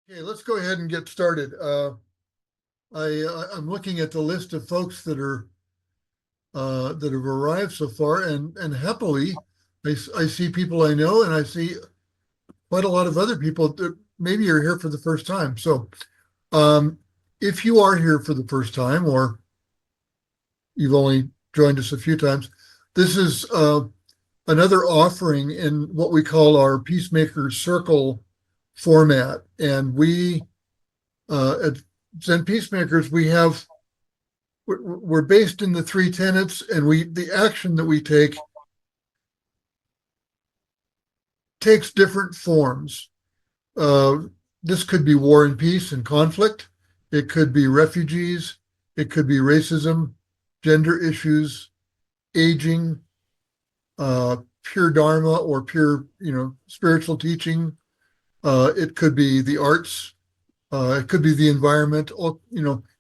Okay, let's go ahead and get started. I'm looking at the list of folks that have arrived so far, and happily, I see people I know, and I see quite a lot of other people that maybe are here for the first time. So, um, if you are here for the first time, or you've only joined us a few times, this is another offering in what we call our Peacemakers Circle format, and we at Zen Peacemakers, we're based in the three tenets, and the action that we take takes different forms. Uh, this could be war and peace and conflict. It could be refugees. It could be racism, gender issues, aging, pure dharma or pure, spiritual teaching. It could be the arts. It could be the environment, or,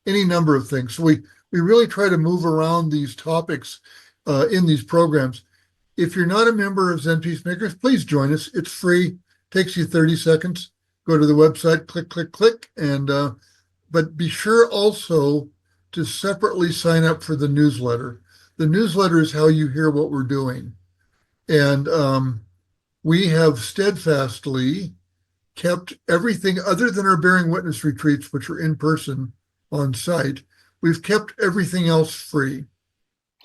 any number of things. So we really try to move around these topics in these programs. If you're not a member of Zen Peacemakers, please join us. It's free. Takes you 30 seconds. Go to the website, click, click, click, and but be sure also to separately sign up for the newsletter. The newsletter is how you hear what we're doing, and we have steadfastly kept everything other than our bearing witness retreats, which are in person on site. We've kept everything else free.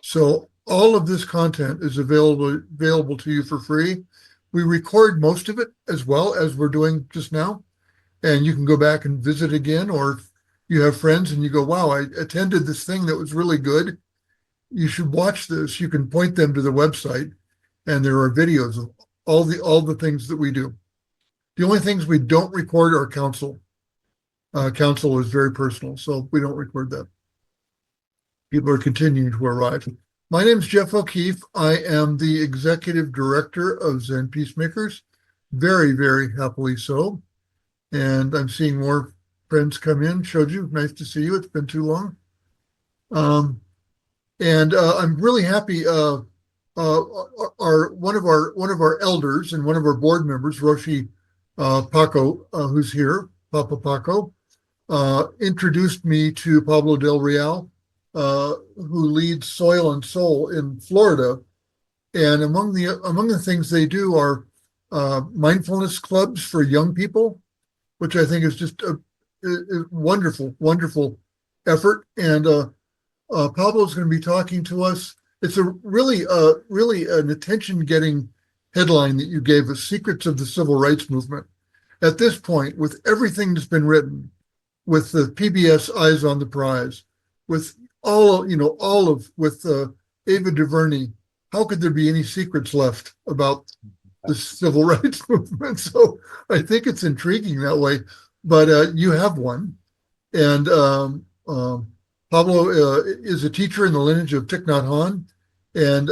So all of this content is available to you for free. We record most of it as well as we're doing just now. And you can go back and visit again, or if you have friends and you go, wow, I attended this thing that was really good. You should watch this. You can point them to the website, and there are videos of all the things that we do. The only things we don't record are counsel. Counsel is very personal, so we don't record that. People are continuing to arrive. My name is Geoff O'Keefe. I am the Executive Director of Zen Peacemakers, very, very happily so. And I'm seeing more friends come in. Shoju, nice to see you. It's been too long. And I'm really happy. One of our elders and one of our board members, Roshi Paco, who's here, Papa Paco, introduced me to Pablo Del Real, who leads Soil and Soul in Florida. And among the things they do are mindfulness clubs for young people, which I think is just a wonderful, wonderful effort. And Pablo is going to be talking to us. It's a really an attention-getting headline that you gave us, Secrets of the Civil Rights Movement. At this point, with everything that's been written, with the PBS Eyes on the Prize, with with Ava DuVernay, how could there be any secrets left about the civil rights movement? So I think it's intriguing that way. But you have one, and Pablo is a teacher in the lineage of Thich Nhat Hanh, and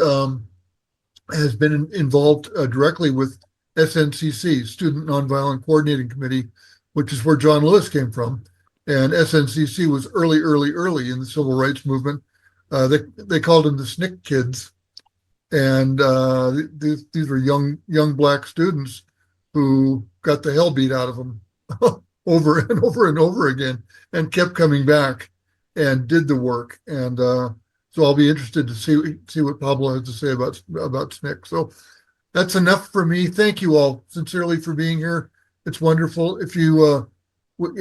has been involved directly with SNCC, Student Nonviolent Coordinating Committee, which is where John Lewis came from. And SNCC was early in the civil rights movement. They called them the SNCC kids, and these were young black students who got the hell beat out of them over and over and over again, and kept coming back and did the work. And so I'll be interested to see what Pablo has to say about SNCC. So that's enough for me. Thank you all sincerely for being here. It's wonderful. If you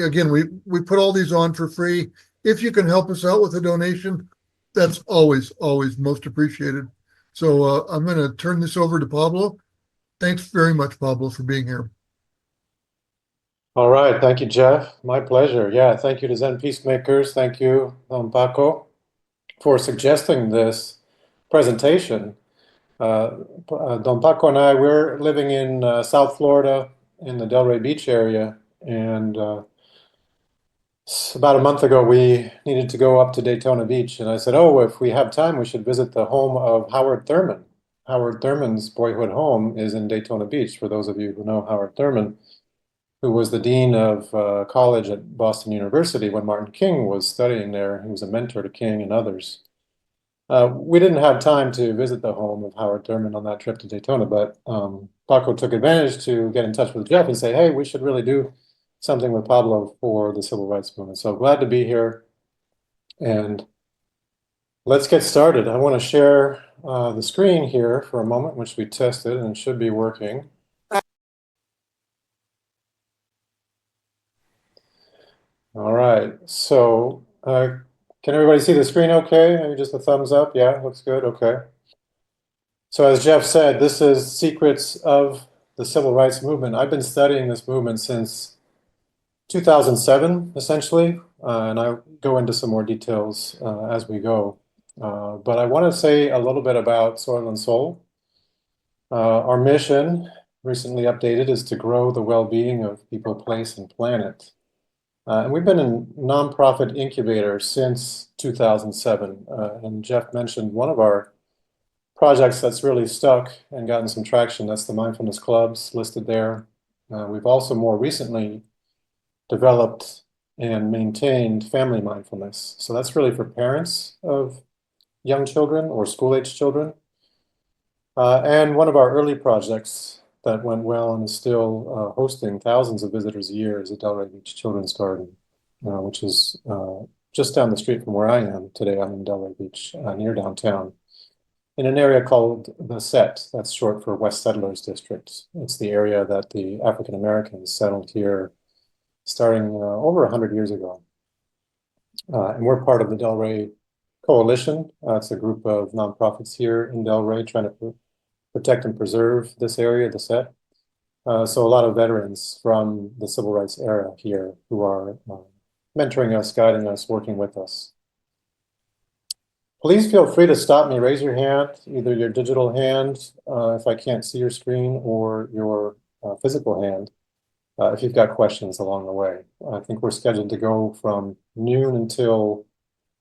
again, we put all these on for free. If you can help us out with a donation, that's always most appreciated. So I'm going to turn this over to Pablo. Thanks very much, Pablo, for being here. All right. Thank you, Geoff. My pleasure. Yeah. Thank you to Zen Peacemakers. Thank you, Paco, for suggesting this presentation. Don Paco and I, we're living in South Florida in the Delray Beach area. And about a month ago, we needed to go up to Daytona Beach. And I said, oh, if we have time, we should visit the home of Howard Thurman. Howard Thurman's boyhood home is in Daytona Beach, for those of you who know Howard Thurman, who was the dean of college at Boston University when Martin King was studying there. He was a mentor to King and others. We didn't have time to visit the home of Howard Thurman on that trip to Daytona, but Paco took advantage to get in touch with Geoff and say, hey, we should really do something with Pablo for the civil rights movement. So glad to be here. And let's get started. I want to share the screen here for a moment, which we tested and it should be working. All right, so can everybody see the screen okay? Maybe just a thumbs up. Yeah, looks good. Okay. So as Geoff said, this is Secrets of the Civil Rights Movement. I've been studying this movement since 2007, essentially, and I'll go into some more details as we go. But I want to say a little bit about Soil and Soul. Our mission, recently updated, is to grow the well-being of people, place, and planet. And we've been a nonprofit incubator since 2007. And Geoff mentioned one of our projects that's really stuck and gotten some traction. That's the mindfulness clubs listed there. We've also more recently developed and maintained family mindfulness. So that's really for parents of young children or school-age children. And one of our early projects that went well and is still hosting thousands of visitors a year is the Delray Beach Children's Garden, which is just down the street from where I am today. I'm in Delray Beach, near downtown, in an area called the Set. That's short for West Settlers District. It's the area that the African Americans settled here starting over 100 years ago. And we're part of the Delray Coalition. It's a group of nonprofits here in Delray trying to protect and preserve this area, the Set. So a lot of veterans from the civil rights era here who are mentoring us, guiding us, working with us. Please feel free to stop me, raise your hand, either your digital hand, if I can't see your screen, or your physical hand, if you've got questions along the way. I think we're scheduled to go from noon until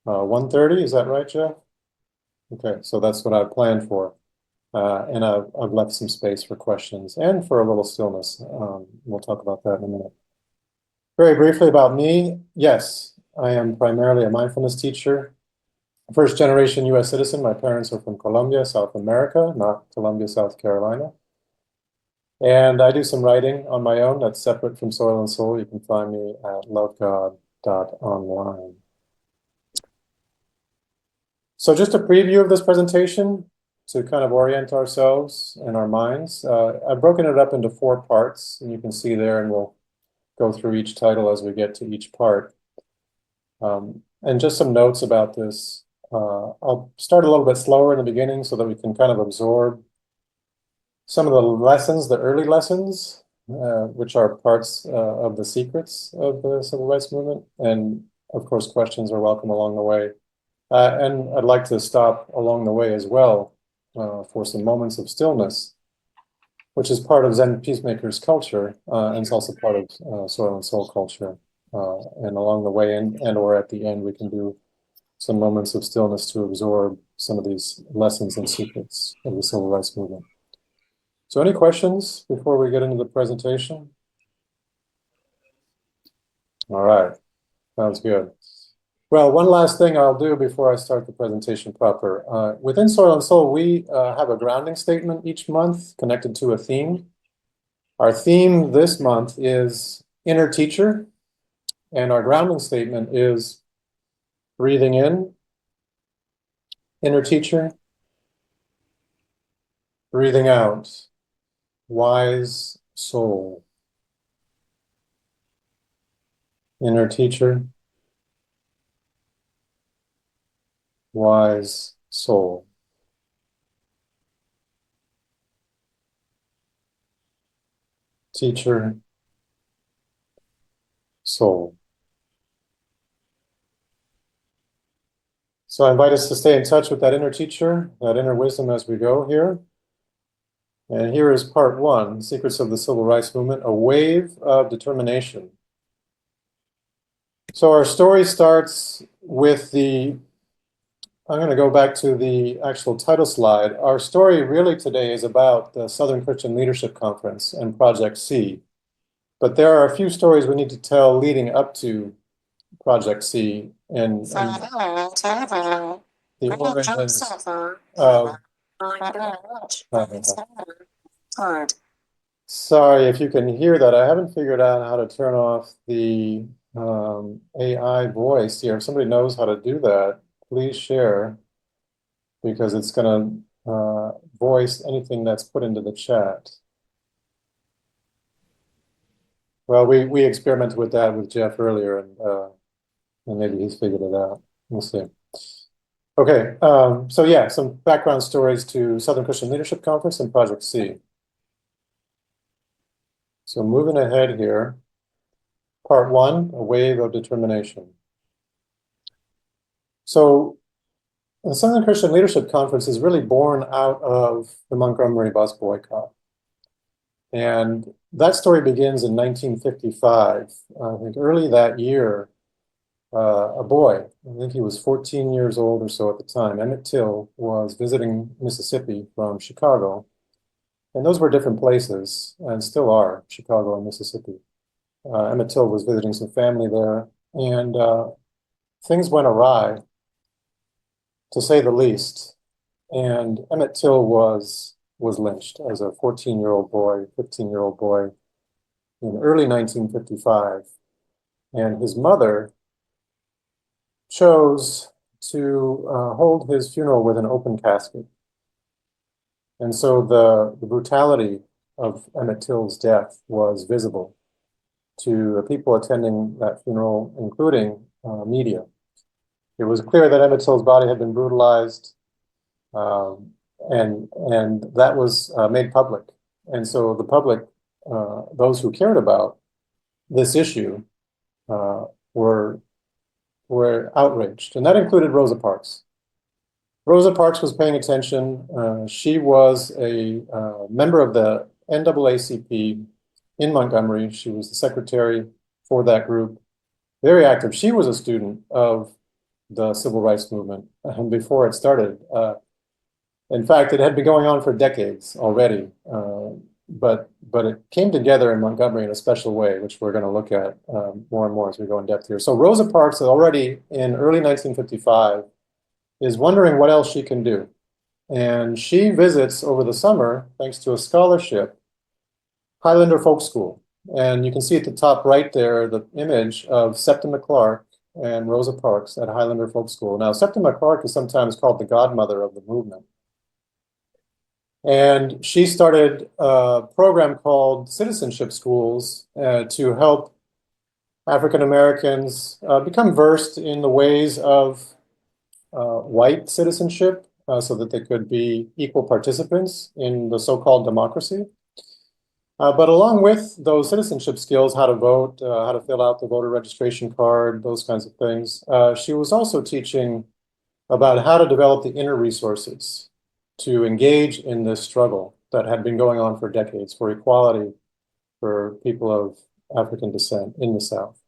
1:30, is that right, Geoff? Okay, so that's what I've planned for. And I've left some space for questions and for a little stillness. We'll talk about that in a minute. Very briefly about me, yes, I am primarily a mindfulness teacher. First generation US citizen. My parents are from Colombia, South America, not Columbia, South Carolina. And I do some writing on my own that's separate from Soil and Soul. You can find me at lovegod.online. So just a preview of this presentation to kind of orient ourselves and our minds. I've broken it up into 4 parts, and you can see there, and we'll go through each title as we get to each part. And just some notes about this. I'll start a little bit slower in the beginning so that we can kind of absorb some of the lessons, the early lessons, which are parts of the secrets of the civil rights movement. And of course, questions are welcome along the way. And I'd like to stop along the way as well for some moments of stillness, which is part of Zen Peacemakers culture, and it's also part of Soil and Soul culture. And along the way and or at the end, we can do some moments of stillness to absorb some of these lessons and secrets of the civil rights movement. So any questions before we get into the presentation? All right, sounds good. Well, one last thing I'll do before I start the presentation proper. Within Soil and Soul, we have a grounding statement each month connected to a theme. Our theme this month is Inner Teacher, and our grounding statement is breathing in, Inner Teacher, breathing out, Wise Soul, Inner Teacher, Wise Soul. Teacher, Soul. So I invite us to stay in touch with that inner teacher, that inner wisdom as we go here. And here is part 1, Secrets of the Civil Rights Movement, a wave of determination. So our story starts with I'm going to go back to the actual title slide. Our story really today is about the Southern Christian Leadership Conference and Project C. But there are a few stories we need to tell leading up to Project C and the origins of Sorry if you can hear that. I haven't figured out how to turn off the AI voice here. If somebody knows how to do that, please share, because it's going to voice anything that's put into the chat. Well, we experimented with that with Geoff earlier, and maybe he's figured it out. We'll see. Okay, so yeah, some background stories to Southern Christian Leadership Conference and Project C. So moving ahead here, part one, a wave of determination. So the Southern Christian Leadership Conference is really born out of the Montgomery bus boycott. And that story begins in 1955. I think early that year, a boy, I think he was 14 years old or so at the time, Emmett Till, was visiting Mississippi from Chicago. And those were different places, and still are, Chicago and Mississippi. Emmett Till was visiting some family there, and things went awry, to say the least. And Emmett Till was lynched as a 14-year-old boy, 15-year-old boy in early 1955. And his mother chose to hold his funeral with an open casket. And so the brutality of Emmett Till's death was visible to the people attending that funeral, including media. It was clear that Emmett Till's body had been brutalized, and that was made public. And so the public, those who cared about this issue, were outraged, and that included Rosa Parks. Rosa Parks was paying attention. She was a member of the NAACP in Montgomery. She was the secretary for that group, very active. She was a student of the civil rights movement before it started. In fact, it had been going on for decades already, but it came together in Montgomery in a special way, which we're going to look at more and more as we go in depth here. So Rosa Parks, already in early 1955, is wondering what else she can do. And she visits over the summer, thanks to a scholarship, Highlander Folk School. And you can see at the top right there the image of Septima Clark and Rosa Parks at Highlander Folk School. Now, Septima Clark is sometimes called the godmother of the movement. And she started a program called Citizenship Schools to help African Americans become versed in the ways of white citizenship so that they could be equal participants in the so-called democracy. But along with those citizenship skills, how to vote, how to fill out the voter registration card, those kinds of things, she was also teaching about how to develop the inner resources to engage in this struggle that had been going on for decades for equality for people of African descent in the South.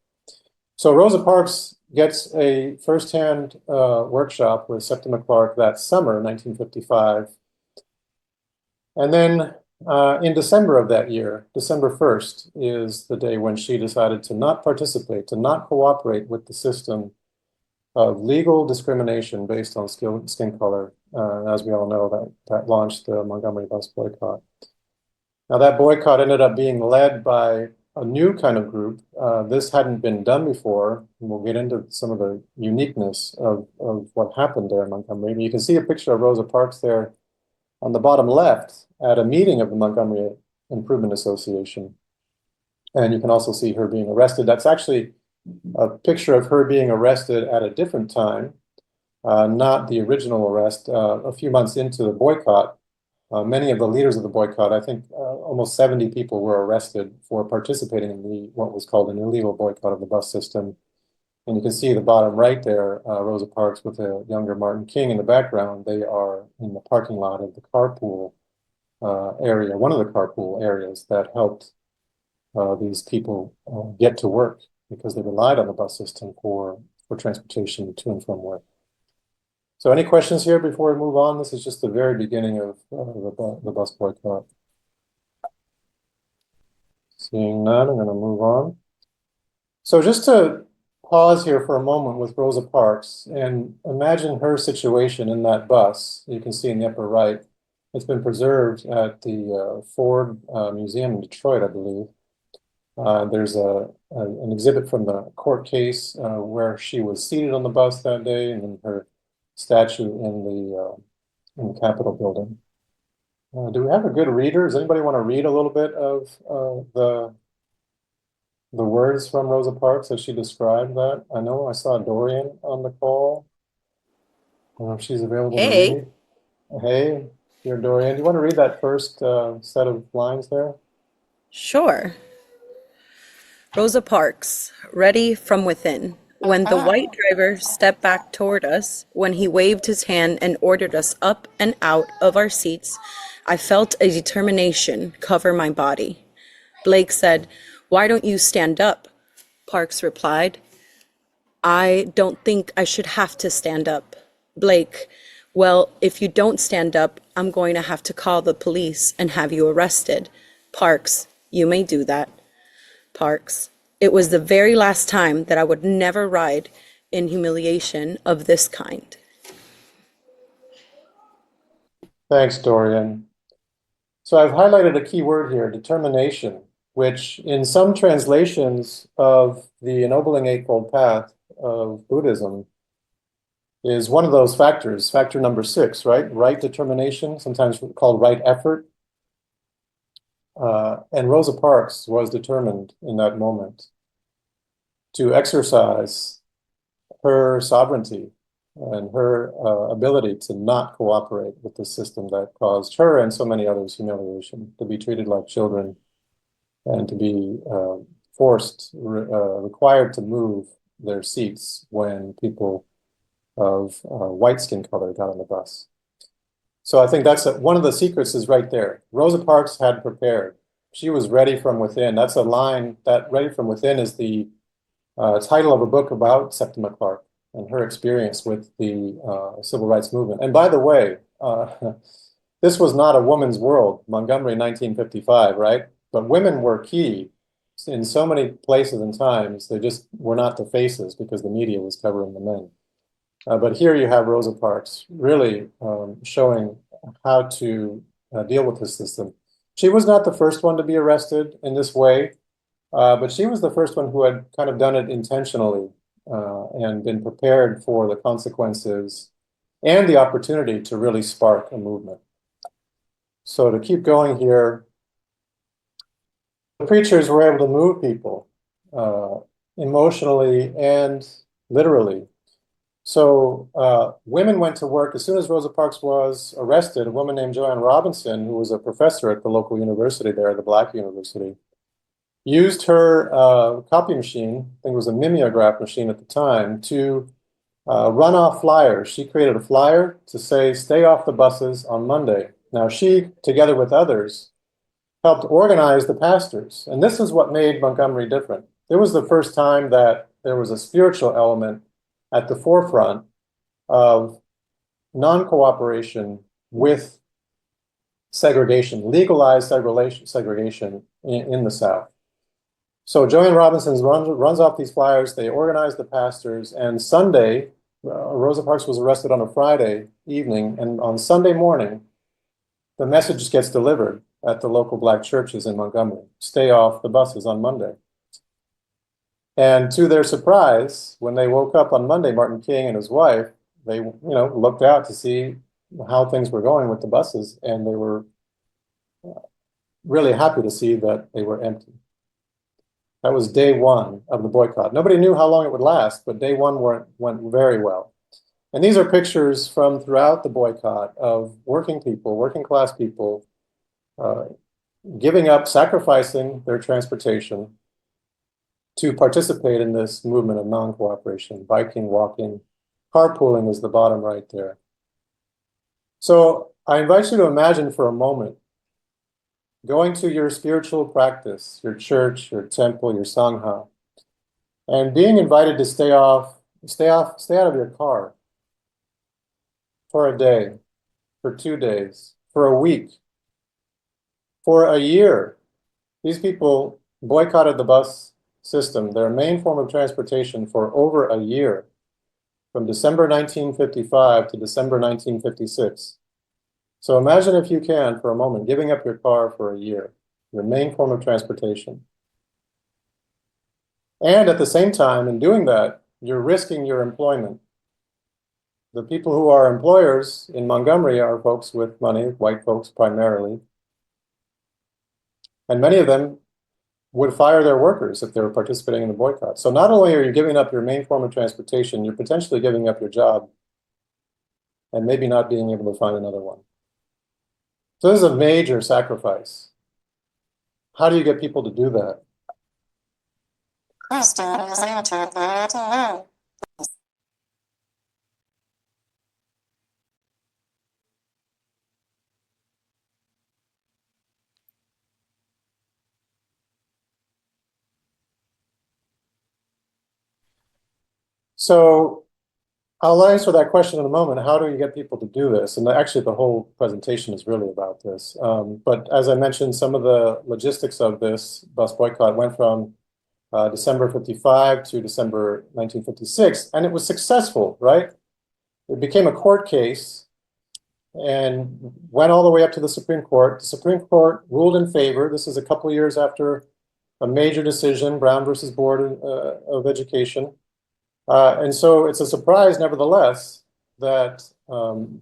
So Rosa Parks gets a firsthand workshop with Septima Clark that summer, 1955. And then in December of that year, December 1st, is the day when she decided to not participate, to not cooperate with the system of legal discrimination based on skin color. As we all know, that launched the Montgomery bus boycott. Now, that boycott ended up being led by a new kind of group. This hadn't been done before. And we'll get into some of the uniqueness of what happened there in Montgomery. You can see a picture of Rosa Parks there on the bottom left at a meeting of the Montgomery Improvement Association. And you can also see her being arrested. That's actually a picture of her being arrested at a different time, not the original arrest, a few months into the boycott. Many of the leaders of the boycott, I think almost 70 people were arrested for participating in what was called an illegal boycott of the bus system. And you can see the bottom right there, Rosa Parks with a younger Martin King in the background. They are in the parking lot of the carpool area, one of the carpool areas that helped these people get to work because they relied on the bus system for transportation to and from work. So any questions here before we move on? This is just the very beginning of the bus boycott. Seeing none, I'm going to move on. So just to pause here for a moment with Rosa Parks and imagine her situation in that bus. You can see in the upper right. It's been preserved at the Ford Museum in Detroit, I believe. There's an exhibit from the court case where she was seated on the bus that day, and then her statue in the Capitol building. Do we have a good reader? Does anybody want to read a little bit of the words from Rosa Parks as she described that? I know I saw Dorian on the call. I don't know if she's available to read. Hey, you're Dorian. Do you want to read that first set of lines there? Sure. Rosa Parks, ready from within. When the white driver stepped back toward us, when he waved his hand and ordered us up and out of our seats, I felt a determination cover my body. Blake said, "Why don't you stand up?" Parks replied, "I don't think I should have to stand up." Blake, "Well, if you don't stand up, I'm going to have to call the police and have you arrested." Parks, "You may do that." Parks, "It was the very last time that I would never ride in humiliation of this kind." Thanks, Dorian. So I've highlighted a key word here, determination, which in some translations of the Ennobling Eightfold Path of Buddhism is one of those factors, factor number 6, right? Right determination, sometimes called right effort. And Rosa Parks was determined in that moment to exercise her sovereignty and her ability to not cooperate with the system that caused her and so many others humiliation, to be treated like children and to be required to move their seats when people of white skin color got on the bus. So I think that's one of the secrets is right there. Rosa Parks had prepared. She was ready from within. That's a line that ready from within is the title of a book about Septima Clark and her experience with the civil rights movement. And by the way, this was not a woman's world, Montgomery 1955, right? But women were key in so many places and times. They just were not the faces because the media was covering the men. But here you have Rosa Parks really showing how to deal with this system. She was not the first one to be arrested in this way, but she was the first one who had kind of done it intentionally and been prepared for the consequences and the opportunity to really spark a movement. So to keep going here, the preachers were able to move people emotionally and literally. So women went to work. As soon as Rosa Parks was arrested, a woman named Joanne Robinson, who was a professor at the local university there, the Black University, used her copy machine, I think it was a mimeograph machine at the time, to run off flyers. She created a flyer to say, "Stay off the buses on Monday." Now she, together with others, helped organize the pastors. And this is what made Montgomery different. It was the first time that there was a spiritual element at the forefront of non-cooperation with segregation, legalized segregation in the South. So Joanne Robinson runs off these flyers, they organize the pastors, and Sunday, Rosa Parks was arrested on a Friday evening, and on Sunday morning, the message gets delivered at the local Black churches in Montgomery. Stay off the buses on Monday. And to their surprise, when they woke up on Monday, Martin King and his wife, they looked out to see how things were going with the buses, and they were really happy to see that they were empty. That was day one of the boycott. Nobody knew how long it would last, but day one went very well. And these are pictures from throughout the boycott of working people, working class people, giving up, sacrificing their transportation to participate in this movement of non-cooperation, biking, walking, carpooling is the bottom right there. So I invite you to imagine for a moment going to your spiritual practice, your church, your temple, your sangha, and being invited to stay out of your car for a day, for 2 days, for a week, for a year. These people boycotted the bus system, their main form of transportation, for over a year, from December 1955 to December 1956. So imagine, if you can, for a moment, giving up your car for a year, your main form of transportation. And at the same time, in doing that, you're risking your employment. The people who are employers in Montgomery are folks with money, white folks primarily. And many of them would fire their workers if they were participating in the boycott. So not only are you giving up your main form of transportation, you're potentially giving up your job and maybe not being able to find another one. So this is a major sacrifice. How do you get people to do that? So I'll answer that question in a moment. How do you get people to do this? And actually, the whole presentation is really about this. But as I mentioned, some of the logistics of this bus boycott went from December 55 to December 1956, and it was successful, right? It became a court case and went all the way up to the Supreme Court. The Supreme Court ruled in favor. This is a couple of years after a major decision, Brown versus Board of Education. And so it's a surprise, nevertheless, that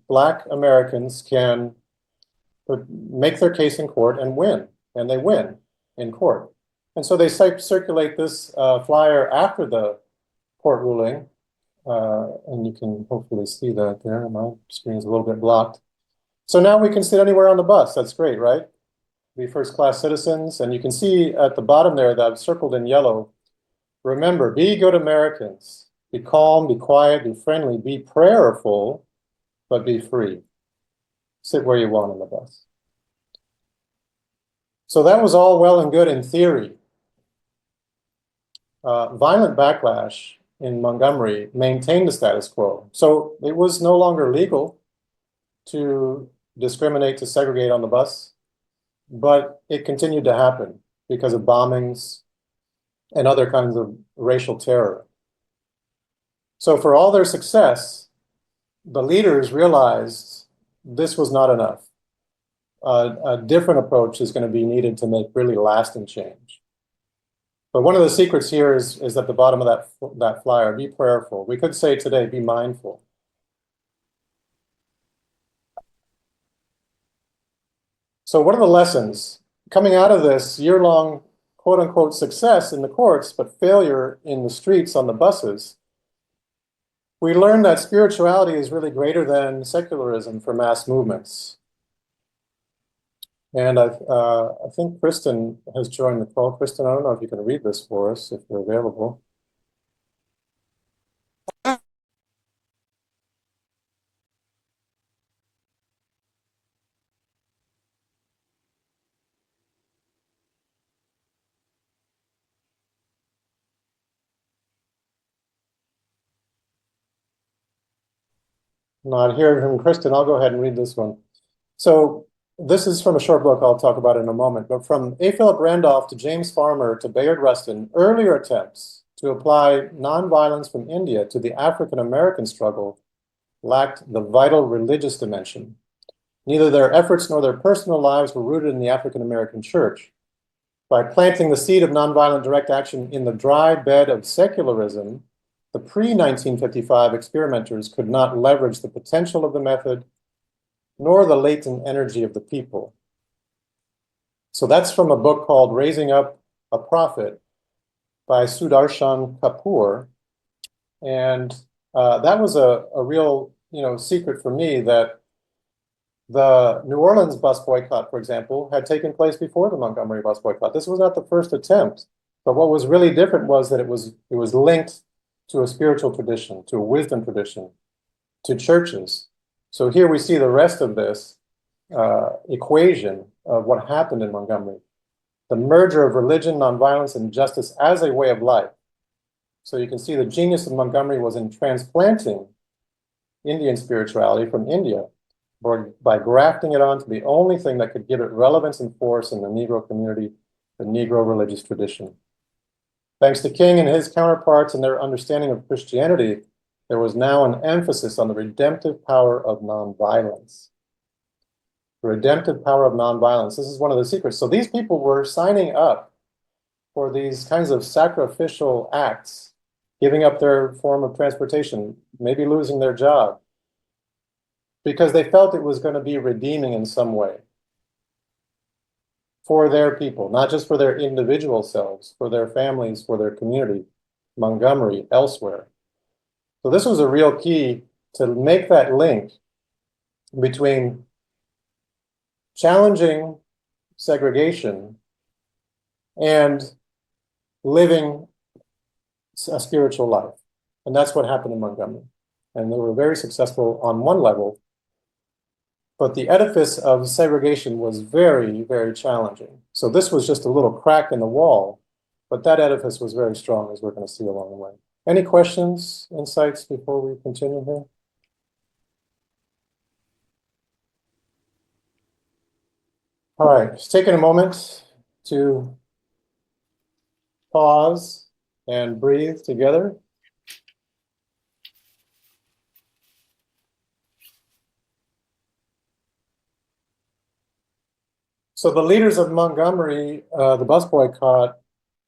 Black Americans can make their case in court and win, and they win in court. And so they circulate this flyer after the court ruling, and you can hopefully see that there. My screen is a little bit blocked. So now we can sit anywhere on the bus. That's great, right? Be first-class citizens. And you can see at the bottom there that I've circled in yellow, remember, be good Americans. Be calm, be quiet, be friendly, be prayerful, but be free. Sit where you want on the bus. So that was all well and good in theory. Violent backlash in Montgomery maintained the status quo. So it was no longer legal to discriminate, to segregate on the bus, but it continued to happen because of bombings and other kinds of racial terror. So for all their success, the leaders realized this was not enough. A different approach is going to be needed to make really lasting change. But one of the secrets here is at the bottom of that flyer, be prayerful. We could say today, be mindful. So what are the lessons? Coming out of this year-long quote-unquote success in the courts, but failure in the streets on the buses, we learned that spirituality is really greater than secularism for mass movements. And I think Kristen has joined the call. Kristen, I don't know if you can read this for us, if you're available. Not hearing from Kristen, I'll go ahead and read this one. So this is from a short book I'll talk about in a moment, but from A. Philip Randolph to James Farmer to Bayard Rustin, earlier attempts to apply nonviolence from India to the African-American struggle lacked the vital religious dimension. Neither their efforts nor their personal lives were rooted in the African-American church. By planting the seed of nonviolent direct action in the dry bed of secularism, the pre-1955 experimenters could not leverage the potential of the method nor the latent energy of the people. So that's from a book called Raising Up a Prophet by Sudarshan Kapoor. And that was a real secret for me, that the New Orleans bus boycott, for example, had taken place before the Montgomery bus boycott. This was not the first attempt, but what was really different was that it was linked to a spiritual tradition, to a wisdom tradition, to churches. So here we see the rest of this equation of what happened in Montgomery. The merger of religion, nonviolence, and justice as a way of life. So you can see the genius of Montgomery was in transplanting Indian spirituality from India by grafting it onto the only thing that could give it relevance and force in the Negro community, the Negro religious tradition. Thanks to King and his counterparts and their understanding of Christianity, there was now an emphasis on the redemptive power of nonviolence. the redemptive power of nonviolence. This is one of the secrets. So these people were signing up for these kinds of sacrificial acts, giving up their form of transportation, maybe losing their job, because they felt it was going to be redeeming in some way for their people, not just for their individual selves, for their families, for their community, Montgomery, elsewhere. So this was a real key to make that link between challenging segregation and living a spiritual life. And that's what happened in Montgomery. And they were very successful on one level, but the edifice of segregation was very, very challenging. So this was just a little crack in the wall, but that edifice was very strong, as we're going to see along the way. Any questions, insights before we continue here? All right, just taking a moment to pause and breathe together. So the leaders of Montgomery, the bus boycott,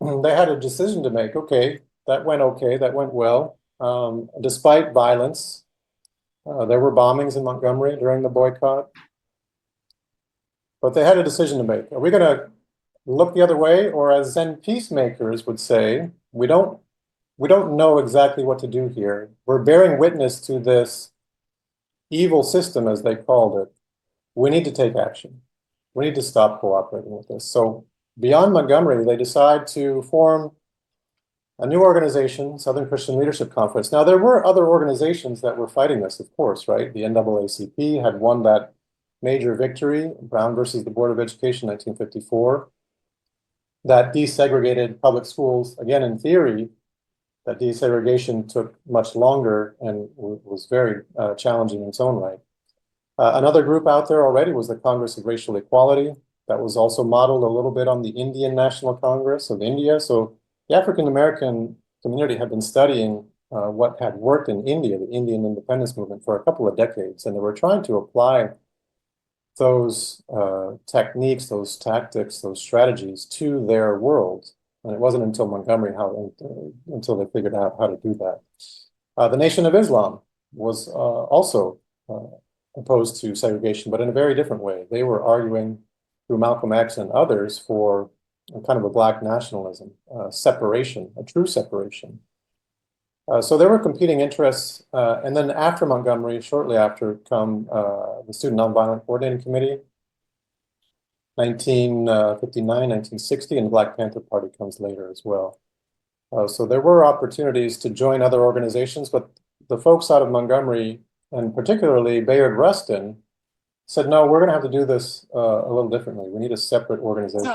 they had a decision to make. Okay, that went well. Despite violence, there were bombings in Montgomery during the boycott. But they had a decision to make. Are we going to look the other way? Or as Zen Peacemakers would say, we don't know exactly what to do here. We're bearing witness to this evil system, as they called it. We need to take action. We need to stop cooperating with this. So beyond Montgomery, they decide to form a new organization, Southern Christian Leadership Conference. Now, there were other organizations that were fighting this, of course, right? The NAACP had won that major victory, Brown versus the Board of Education, 1954, that desegregated public schools. Again, in theory, that desegregation took much longer and was very challenging in its own right. Another group out there already was the Congress of Racial Equality. That was also modeled a little bit on the Indian National Congress of India. So the African-American community had been studying what had worked in India, the Indian independence movement, for a couple of decades. And they were trying to apply those techniques, those tactics, those strategies to their world. And it wasn't until Montgomery until they figured out how to do that. The Nation of Islam was also opposed to segregation, but in a very different way. They were arguing through Malcolm X and others for kind of a black nationalism, separation, a true separation. So there were competing interests. And then after Montgomery, shortly after, come the Student Nonviolent Coordinating Committee, 1959, 1960, and the Black Panther Party comes later as well. So there were opportunities to join other organizations, but the folks out of Montgomery, and particularly Bayard Rustin, said, no, we're going to have to do this a little differently. We need a separate organization.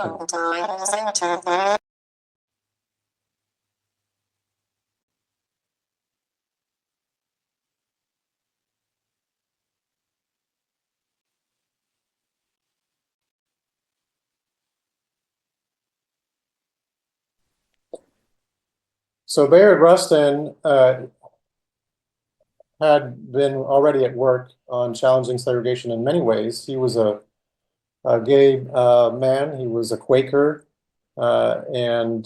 So Bayard Rustin had been already at work on challenging segregation in many ways. He was a gay man. He was a Quaker, and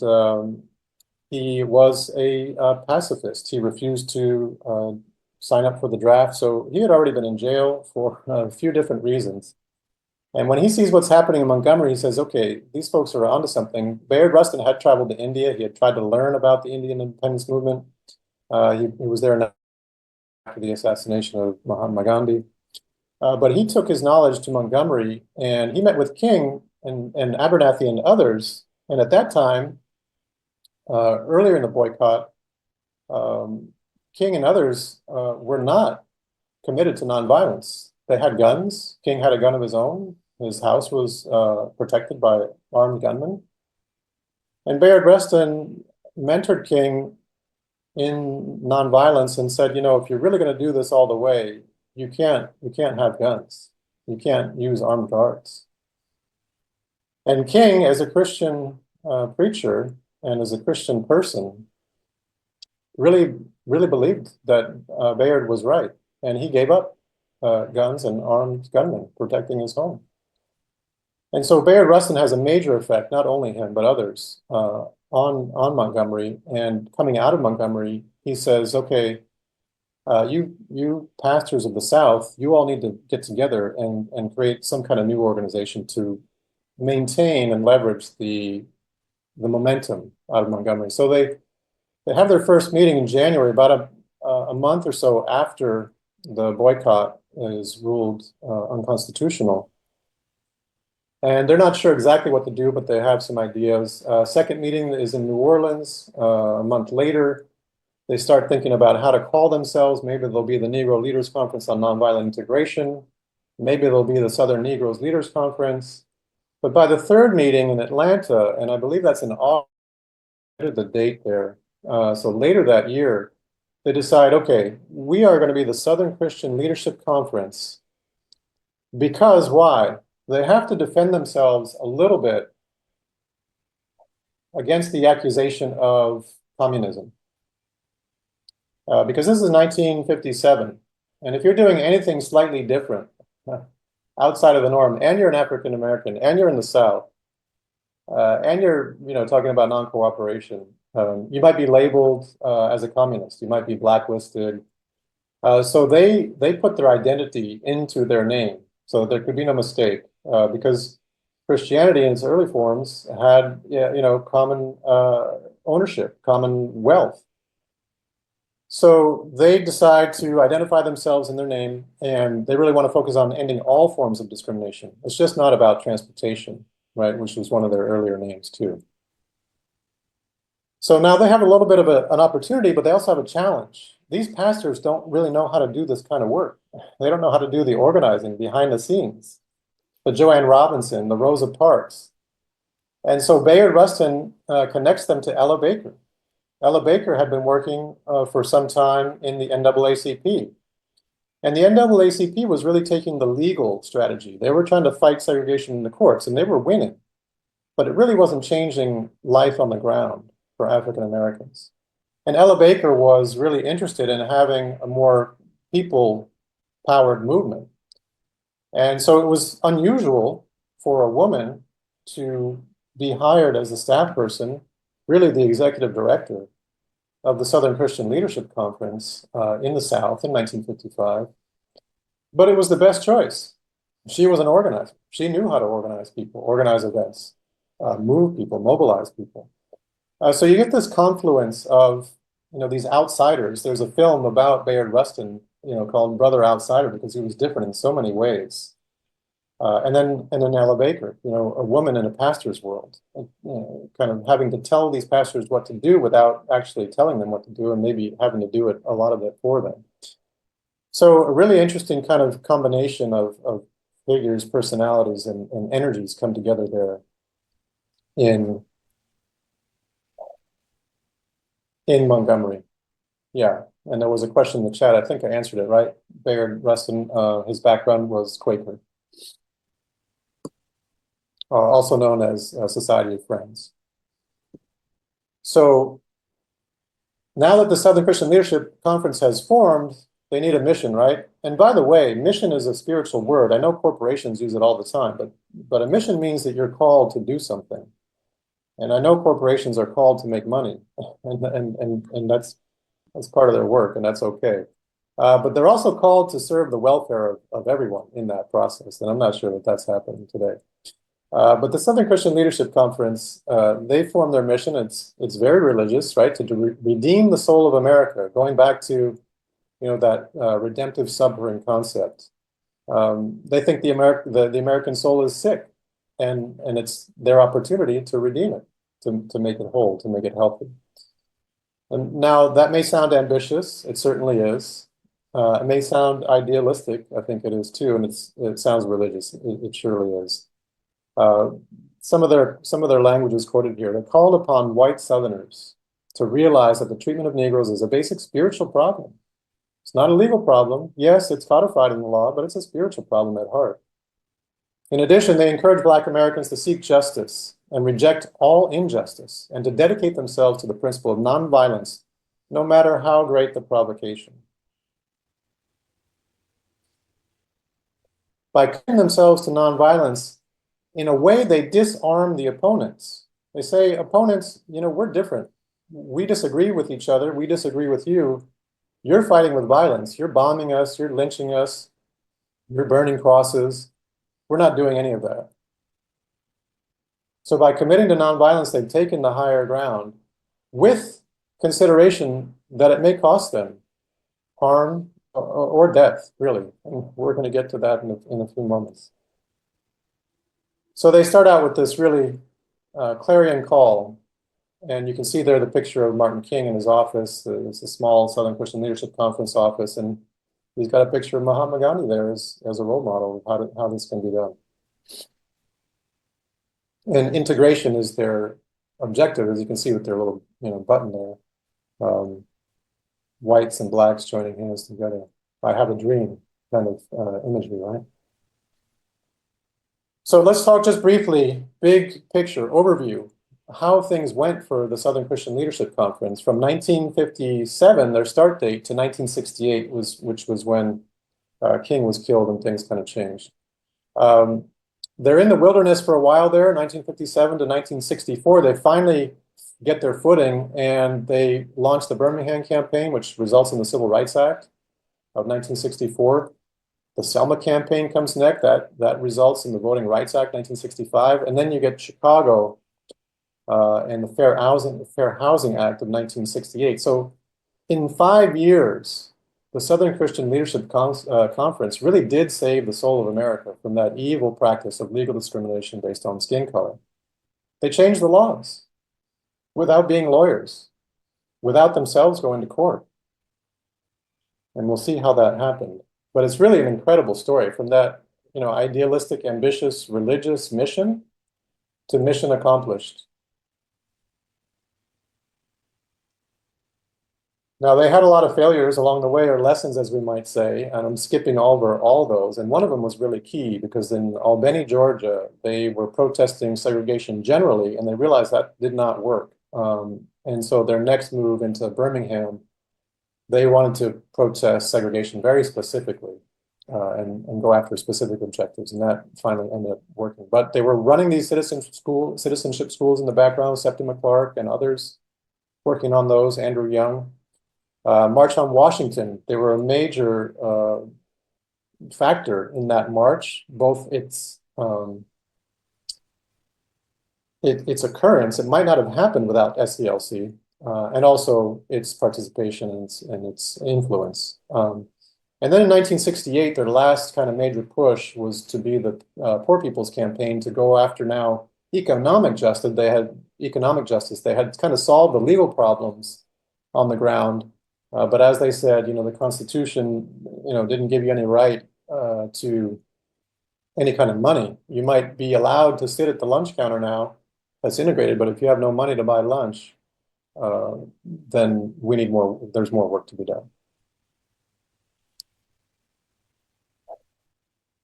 he was a pacifist. He refused to sign up for the draft. So he had already been in jail for a few different reasons. And when he sees what's happening in Montgomery, he says, okay, these folks are onto something. Bayard Rustin had traveled to India. He had tried to learn about the Indian independence movement. He was there after the assassination of Mahatma Gandhi. But he took his knowledge to Montgomery, and he met with King and Abernathy and others. And at that time, earlier in the boycott, King and others were not committed to nonviolence. They had guns. King had a gun of his own. His house was protected by armed gunmen. And Bayard Rustin mentored King in nonviolence and said, you know, if you're really going to do this all the way, you can't have guns. You can't use armed guards. And King, as a Christian preacher and as a Christian person, really believed that Bayard was right, and he gave up guns and armed gunmen protecting his home. And so Bayard Rustin has a major effect, not only him, but others, on Montgomery. And coming out of Montgomery, he says, okay, you pastors of the South, you all need to get together and create some kind of new organization to maintain and leverage the momentum out of Montgomery. So they have their first meeting in January, about a month or so after the boycott is ruled unconstitutional. And they're not sure exactly what to do, but they have some ideas. Second meeting is in New Orleans a month later. They start thinking about how to call themselves. Maybe they'll be the Negro Leaders Conference on Nonviolent Integration. Maybe they'll be the Southern Negroes Leaders Conference. But by the third meeting in Atlanta, and I believe that's in August, the date there. So later that year, they decide, okay, we are going to be the Southern Christian Leadership Conference. Because why? They have to defend themselves a little bit against the accusation of communism. Because this is 1957. And if you're doing anything slightly different outside of the norm, and you're an African American, and you're in the South, and you're talking about non-cooperation, you might be labeled as a communist. You might be blacklisted. So they put their identity into their name, so there could be no mistake, because Christianity in its early forms had common ownership, common wealth. So they decide to identify themselves in their name, and they really want to focus on ending all forms of discrimination. It's just not about transportation, right, which was one of their earlier names too. So now they have a little bit of an opportunity, but they also have a challenge. These pastors don't really know how to do this kind of work. They don't know how to do the organizing behind the scenes. The Joanne Robinson, the Rosa Parks. And so Bayard Rustin connects them to Ella Baker. Ella Baker had been working for some time in the NAACP. And the NAACP was really taking the legal strategy. They were trying to fight segregation in the courts, and they were winning. But it really wasn't changing life on the ground for African Americans. And Ella Baker was really interested in having a more people-powered movement. And so it was unusual for a woman to be hired as a staff person, really the executive director of the Southern Christian Leadership Conference in the South in 1955. But it was the best choice. She was an organizer. She knew how to organize people, organize events, move people, mobilize people. So you get this confluence of these outsiders. There's a film about Bayard Rustin, called Brother Outsider, because he was different in so many ways. And then Ella Baker, a woman in a pastor's world, kind of having to tell these pastors what to do without actually telling them what to do, and maybe having to do a lot of it for them. So a really interesting kind of combination of figures, personalities, and energies come together there in Montgomery. Yeah, and there was a question in the chat. I think I answered it, right? Bayard Rustin, his background was Quaker. Also known as Society of Friends. So now that the Southern Christian Leadership Conference has formed, they need a mission, right? And by the way, mission is a spiritual word. I know corporations use it all the time, but a mission means that you're called to do something. And I know corporations are called to make money, and that's part of their work, and that's okay. But they're also called to serve the welfare of everyone in that process, and I'm not sure that that's happening today. But the Southern Christian Leadership Conference, they formed their mission. It's very religious, right? To redeem the soul of America, going back to that redemptive submarine concept. They think the American soul is sick, and it's their opportunity to redeem it, to make it whole, to make it healthy. And now that may sound ambitious. It certainly is. It may sound idealistic. I think it is too, and it sounds religious. It surely is. Some of their language is quoted here. They called upon white Southerners to realize that the treatment of Negroes is a basic spiritual problem. It's not a legal problem. Yes, it's codified in the law, but it's a spiritual problem at heart. In addition, they encourage Black Americans to seek justice and reject all injustice, and to dedicate themselves to the principle of nonviolence, no matter how great the provocation. by committing themselves to nonviolence, in a way, they disarm the opponents. They say, opponents, we're different. We disagree with each other. We disagree with you. You're fighting with violence. You're bombing us. You're lynching us. You're burning crosses. We're not doing any of that. So by committing to nonviolence, they've taken the higher ground with consideration that it may cost them harm or death, really. And we're going to get to that in a few moments. So they start out with this really clarion call. And you can see there the picture of Martin King in his office. It's a small Southern Christian Leadership Conference office. And he's got a picture of Mahatma Gandhi there as a role model of how this can be done. And integration is their objective, as you can see with their little button there. Whites and blacks joining hands together. I have a dream kind of imagery, right? So let's talk just briefly, big picture, overview, how things went for the Southern Christian Leadership Conference. From 1957, their start date, to 1968, which was when King was killed and things kind of changed. They're in the wilderness for a while there, 1957 to 1964. They finally get their footing, and they launch the Birmingham campaign, which results in the Civil Rights Act of 1964. The Selma campaign comes next. That results in the Voting Rights Act, 1965. And then you get Chicago and the Fair Housing Act of 1968. So in 5 years, the Southern Christian Leadership Conference really did save the soul of America from that evil practice of legal discrimination based on skin color. They changed the laws without being lawyers, without themselves going to court. And we'll see how that happened. But it's really an incredible story, from that idealistic, ambitious, religious mission to mission accomplished. Now, they had a lot of failures along the way, or lessons, as we might say, and I'm skipping over all those. And one of them was really key, because in Albany, Georgia, they were protesting segregation generally, and they realized that did not work. And so their next move into Birmingham, they wanted to protest segregation very specifically and go after specific objectives, and that finally ended up working. But they were running these citizenship schools in the background, Septima Clark and others working on those, Andrew Young. March on Washington, they were a major factor in that march, both its occurrence. It might not have happened without SCLC, and also its participation and its influence. And then in 1968, their last kind of major push was to be the Poor People's Campaign, to go after now economic justice. They had kind of solved the legal problems on the ground. But as they said, the Constitution, didn't give you any right to any kind of money. You might be allowed to sit at the lunch counter now, that's integrated, but if you have no money to buy lunch, then we need more. There's more work to be done.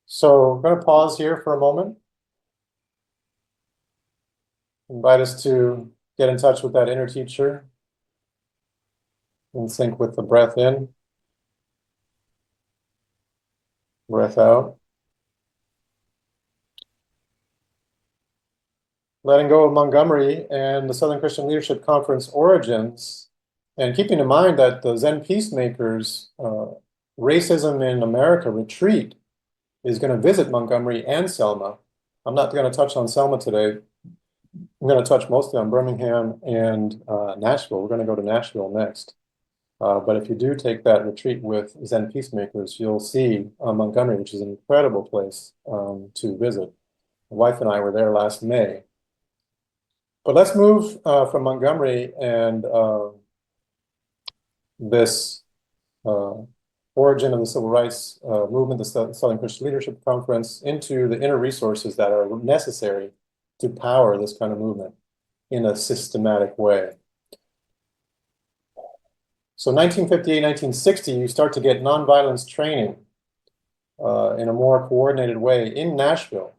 So I'm going to pause here for a moment. Invite us to get in touch with that inner teacher, in sync with the breath in, breath out. Letting go of Montgomery and the Southern Christian Leadership Conference origins, and keeping in mind that the Zen Peacemakers Racism in America retreat is going to visit Montgomery and Selma. I'm not going to touch on Selma today. I'm going to touch mostly on Birmingham and Nashville. We're going to go to Nashville next. But if you do take that retreat with Zen Peacemakers, you'll see Montgomery, which is an incredible place to visit. My wife and I were there last May. But let's move from Montgomery and this origin of the civil rights movement, the Southern Christian Leadership Conference, into the inner resources that are necessary to power this kind of movement in a systematic way. So 1958, 1960, you start to get nonviolence training in a more coordinated way in Nashville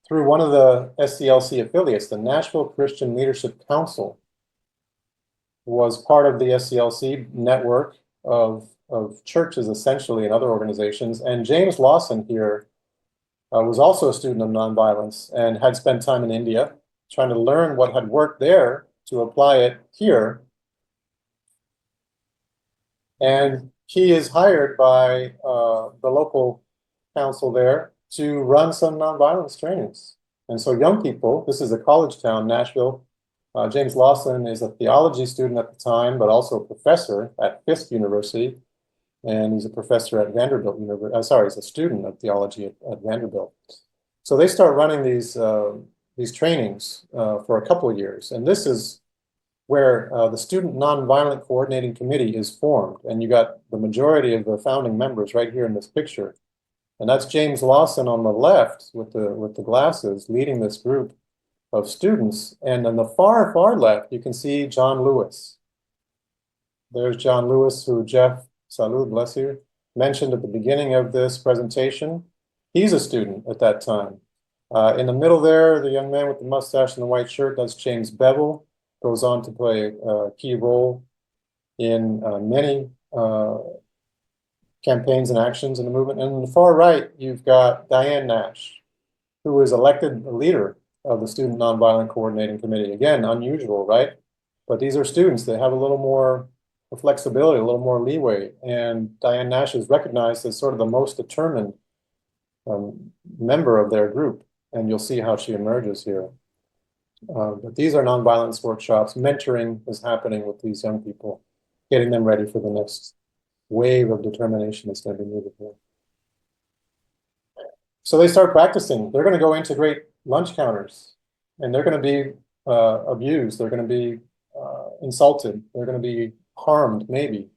through one of the SCLC affiliates. The Nashville Christian Leadership Council was part of the SCLC network of churches, essentially, and other organizations. And James Lawson here was also a student of nonviolence and had spent time in India trying to learn what had worked there to apply it here. And he is hired by the local council there to run some nonviolence trainings. And so young people, this is a college town, Nashville. James Lawson is a theology student at the time, but also a professor at Fisk University. And he's a professor at Vanderbilt University. He's a student of theology at Vanderbilt. So they start running these trainings for a couple of years. And this is where the Student Nonviolent Coordinating Committee is formed. And you got the majority of the founding members right here in this picture. And that's James Lawson on the left with the glasses leading this group of students. And on the far, far left, you can see John Lewis. There's John Lewis, who Geoff, salud, bless you, mentioned at the beginning of this presentation. He's a student at that time. In the middle there, the young man with the mustache and the white shirt, that's James Bevel, goes on to play a key role in many campaigns and actions in the movement. And on the far right, you've got Diane Nash, who was elected the leader of the Student Nonviolent Coordinating Committee. Again, unusual, right? But these are students that have a little more flexibility, a little more leeway. And Diane Nash is recognized as sort of the most determined member of their group. And you'll see how she emerges here. But these are nonviolence workshops. Mentoring is happening with these young people, getting them ready for the next wave of determination that's going to be needed here. So they start practicing. They're going to go integrate lunch counters, and they're going to be abused. They're going to be insulted. They're going to be harmed, maybe.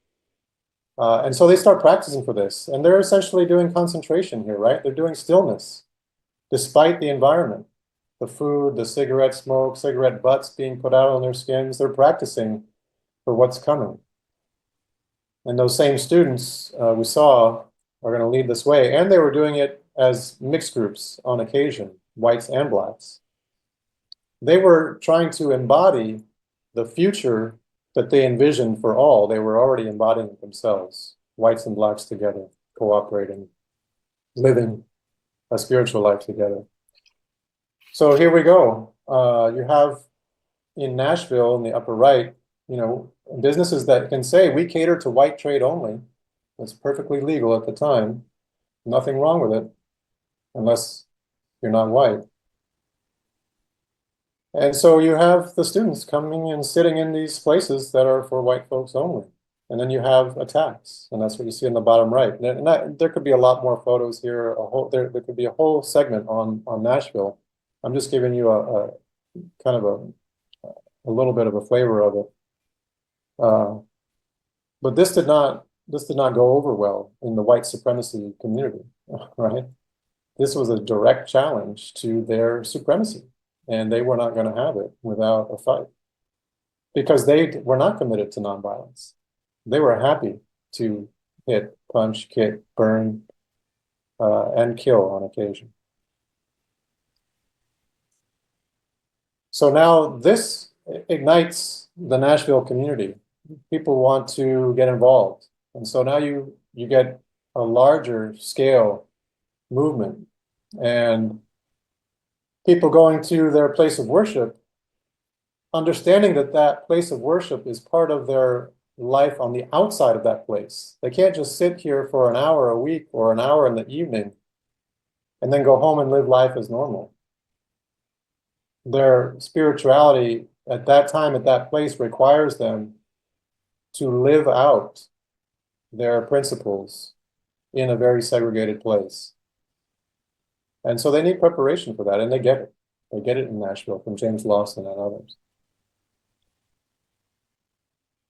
And so they start practicing for this. And they're essentially doing concentration here, right? They're doing stillness, despite the environment. The food, the cigarette smoke, cigarette butts being put out on their skins. They're practicing for what's coming. And those same students we saw are going to lead this way. And they were doing it as mixed groups on occasion, whites and blacks. They were trying to embody the future that they envisioned for all. They were already embodying it themselves, whites and blacks together, cooperating, living a spiritual life together. So here we go. You have in Nashville in the upper right, businesses that can say we cater to white trade only. It's perfectly legal at the time. Nothing wrong with it, unless you're not white. And so you have the students coming and sitting in these places that are for white folks only. And then you have attacks, and that's what you see in the bottom right. And there could be a lot more photos here. There could be a whole segment on Nashville. I'm just giving you a kind of a little bit of a flavor of it. But this did not go over well in the white supremacy community, right? This was a direct challenge to their supremacy, and they were not going to have it without a fight, because they were not committed to nonviolence. They were happy to hit, punch, kick, burn, and kill on occasion. So now this ignites the Nashville community. People want to get involved. And so now you get a larger scale movement, and people going to their place of worship, understanding that that place of worship is part of their life on the outside of that place. They can't just sit here for an hour a week or an hour in the evening and then go home and live life as normal. Their spirituality at that time, at that place, requires them to live out their principles in a very segregated place. And so they need preparation for that, and they get it. They get it in Nashville from James Lawson and others.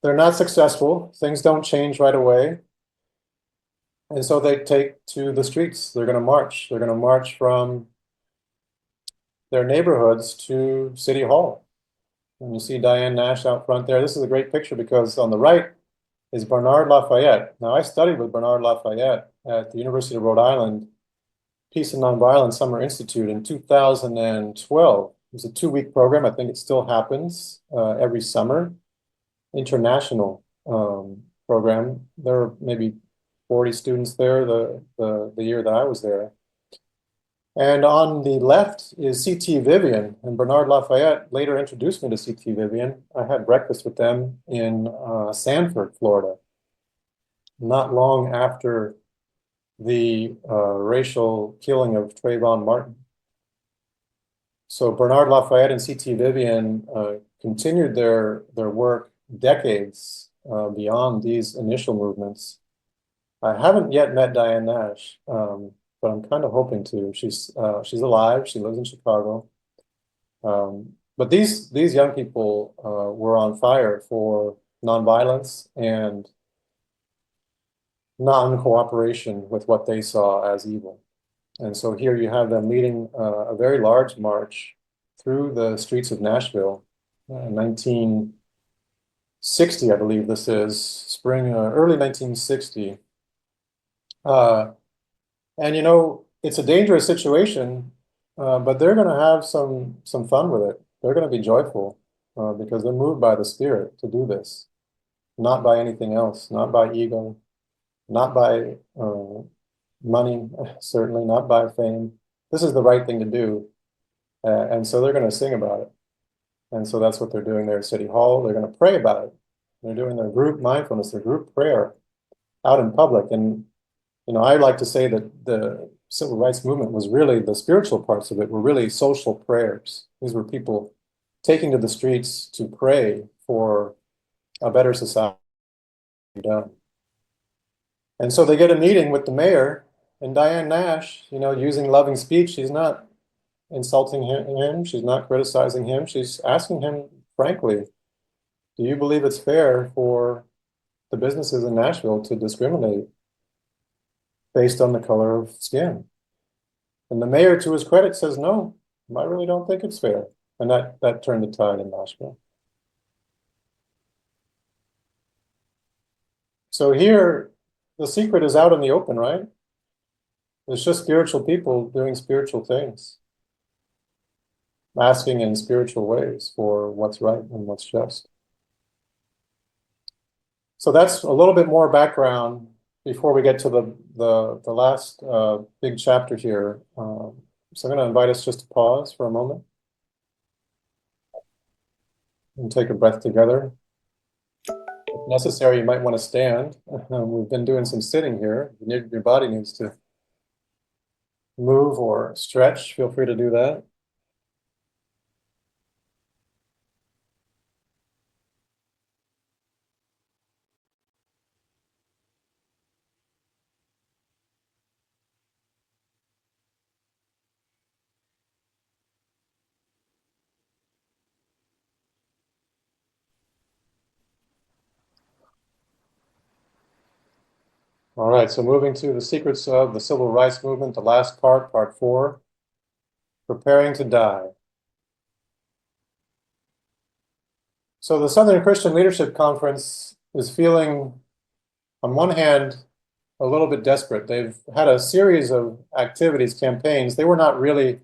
They're not successful. Things don't change right away. And so they take to the streets. They're going to march. They're going to march from their neighborhoods to City Hall. And you see Diane Nash out front there. This is a great picture because on the right is Bernard Lafayette. Now, I studied with Bernard Lafayette at the University of Rhode Island Peace and Nonviolence Summer Institute in 2012. It was a 2-week program. I think it still happens every summer. International program. There were maybe 40 students there the year that I was there. And on the left is C.T. Vivian, and Bernard Lafayette later introduced me to C.T. Vivian. I had breakfast with them in Sanford, Florida, not long after the racial killing of Trayvon Martin. So Bernard Lafayette and C.T. Vivian continued their work decades beyond these initial movements. I haven't yet met Diane Nash, but I'm kind of hoping to. She's alive. She lives in Chicago. But these young people were on fire for nonviolence and non-cooperation with what they saw as evil. And so here you have them leading a very large march through the streets of Nashville, 1960, I believe this is, spring, early 1960. And you know, it's a dangerous situation, but they're going to have some fun with it. They're going to be joyful because they're moved by the Spirit to do this, not by anything else, not by ego, not by money, certainly not by fame. This is the right thing to do. And so they're going to sing about it. And so that's what they're doing there at City Hall. They're going to pray about it. They're doing their group mindfulness, their group prayer out in public. And, you know, I like to say that the civil rights movement was really, the spiritual parts of it were really social prayers. These were people taking to the streets to pray for a better society to be done. And so they get a meeting with the mayor, and Diane Nash, you know, using loving speech, she's not insulting him, she's not criticizing him, she's asking him frankly, do you believe it's fair for the businesses in Nashville to discriminate based on the color of skin? And the mayor, to his credit, says, no, I really don't think it's fair. And that turned the tide in Nashville. So here, the secret is out in the open, right? It's just spiritual people doing spiritual things, asking in spiritual ways for what's right and what's just. So that's a little bit more background before we get to the last big chapter here. So I'm going to invite us just to pause for a moment and take a breath together. If necessary, you might want to stand. We've been doing some sitting here. If your body needs to move or stretch, feel free to do that. All right, so moving to the secrets of the civil rights movement, the last part, part 4, preparing to die. So the Southern Christian Leadership Conference is feeling, on one hand, a little bit desperate. They've had a series of activities, campaigns. They were not really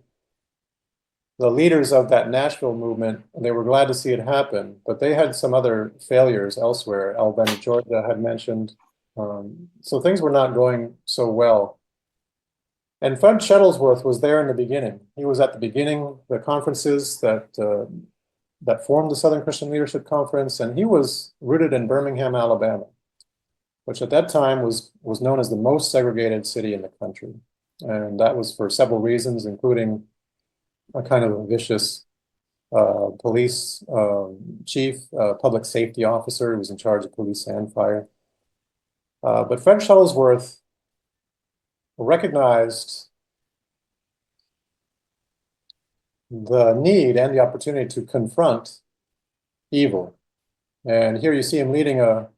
the leaders of that Nashville movement. They were glad to see it happen, but they had some other failures elsewhere. Albany, Georgia had mentioned. So things were not going so well. And Fred Shuttlesworth was there in the beginning. He was at the beginning, the conferences that formed the Southern Christian Leadership Conference, and he was rooted in Birmingham, Alabama, which at that time was known as the most segregated city in the country. And that was for several reasons, including a kind of a vicious police chief, public safety officer who was in charge of police and fire. But Fred Shuttlesworth recognized the need and the opportunity to confront evil. And here you see him leading a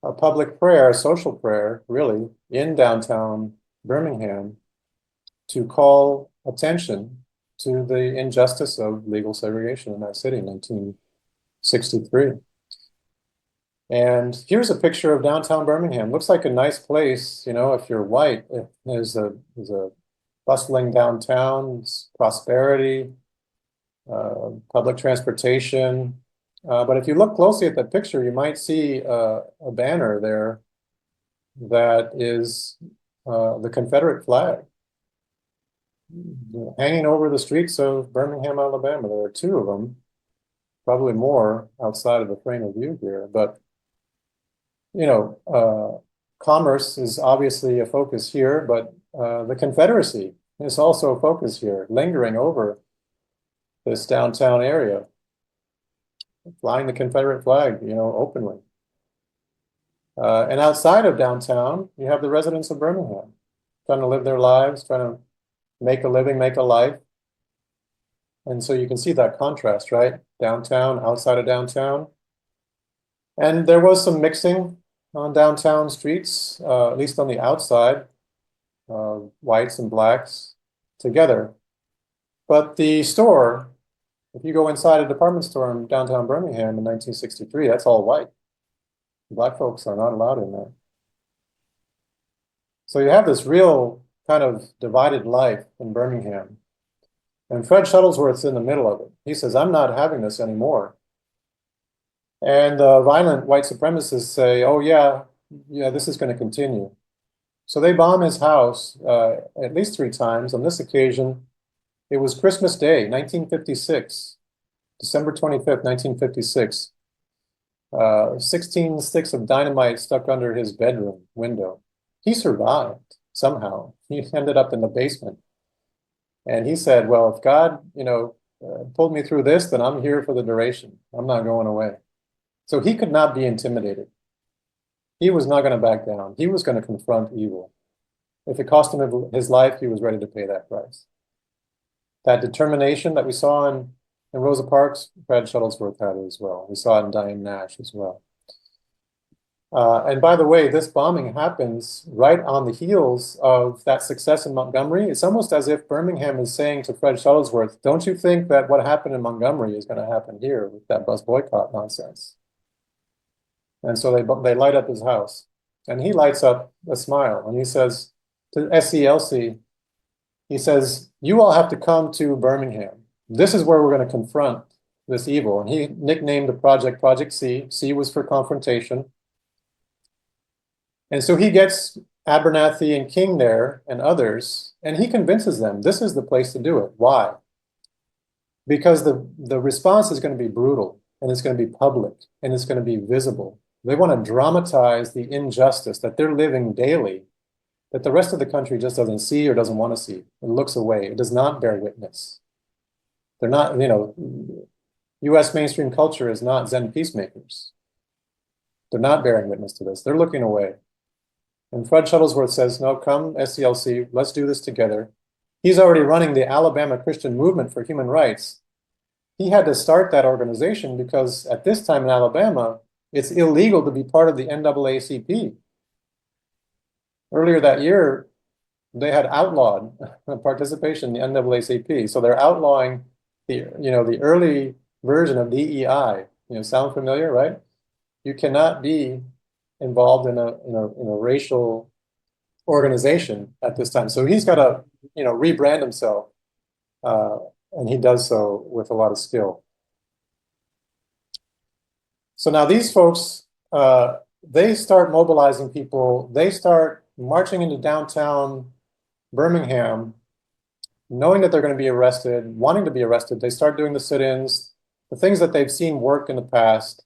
public prayer, a social prayer, really, in downtown Birmingham to call attention to the injustice of legal segregation in that city in 1963. And here's a picture of downtown Birmingham. Looks like a nice place, you know, if you're white. There's a bustling downtown, prosperity, public transportation. But if you look closely at that picture, you might see a banner there that is the Confederate flag. hanging over the streets of Birmingham, Alabama. There are two of them, probably more outside of the frame of view here, but commerce is obviously a focus here, but the Confederacy is also a focus here, lingering over this downtown area, flying the Confederate flag, openly. And outside of downtown, you have the residents of Birmingham trying to live their lives, trying to make a living, make a life. And so you can see that contrast, right? Downtown, outside of downtown. And there was some mixing on downtown streets, at least on the outside, whites and blacks together. But the store, if you go inside a department store in downtown Birmingham in 1963, that's all white. Black folks are not allowed in there. So you have this real kind of divided life in Birmingham. And Fred Shuttlesworth's in the middle of it. He says, I'm not having this anymore. And the violent white supremacists say, oh, yeah, this is going to continue. So they bomb his house at least 3 times. On this occasion, it was Christmas Day, 1956, December 25th, 1956. 16 sticks of dynamite stuck under his bedroom window. He survived somehow. He ended up in the basement. And he said, well, if God, pulled me through this, then I'm here for the duration. I'm not going away. So he could not be intimidated. He was not going to back down. He was going to confront evil. If it cost him his life, he was ready to pay that price. That determination that we saw in Rosa Parks, Fred Shuttlesworth had it as well. We saw it in Diane Nash as well. And by the way, this bombing happens right on the heels of that success in Montgomery. It's almost as if Birmingham is saying to Fred Shuttlesworth, don't you think that what happened in Montgomery is going to happen here with that bus boycott nonsense? And so they light up his house. And he lights up a smile. And he says to SCLC, he says, you all have to come to Birmingham. This is where we're going to confront this evil. And he nicknamed the project Project C. C was for confrontation. And so he gets Abernathy and King there and others, and he convinces them this is the place to do it. Why? Because the response is going to be brutal, and it's going to be public, and it's going to be visible. They want to dramatize the injustice that they're living daily, that the rest of the country just doesn't see or doesn't want to see. It looks away. It does not bear witness. They're not, U.S. mainstream culture is not Zen peacemakers. They're not bearing witness to this. They're looking away. And Fred Shuttlesworth says, no, come SCLC, let's do this together. He's already running the Alabama Christian Movement for Human Rights. He had to start that organization because at this time in Alabama, it's illegal to be part of the NAACP. Earlier that year, they had outlawed participation in the NAACP. So they're outlawing the early version of DEI. Sound familiar, right? You cannot be involved in a racial organization at this time. So he's got to, rebrand himself. And he does so with a lot of skill. So now these folks, they start mobilizing people. They start marching into downtown Birmingham, knowing that they're going to be arrested, wanting to be arrested. They start doing the sit-ins, the things that they've seen work in the past.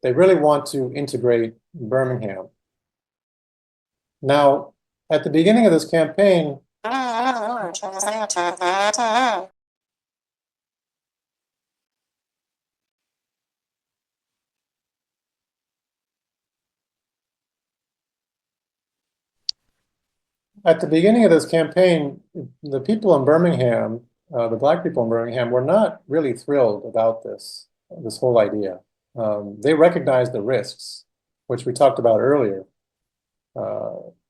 They really want to integrate Birmingham. Now, at the beginning of this campaign, the people in Birmingham, the Black people in Birmingham, were not really thrilled about this whole idea. They recognized the risks, which we talked about earlier,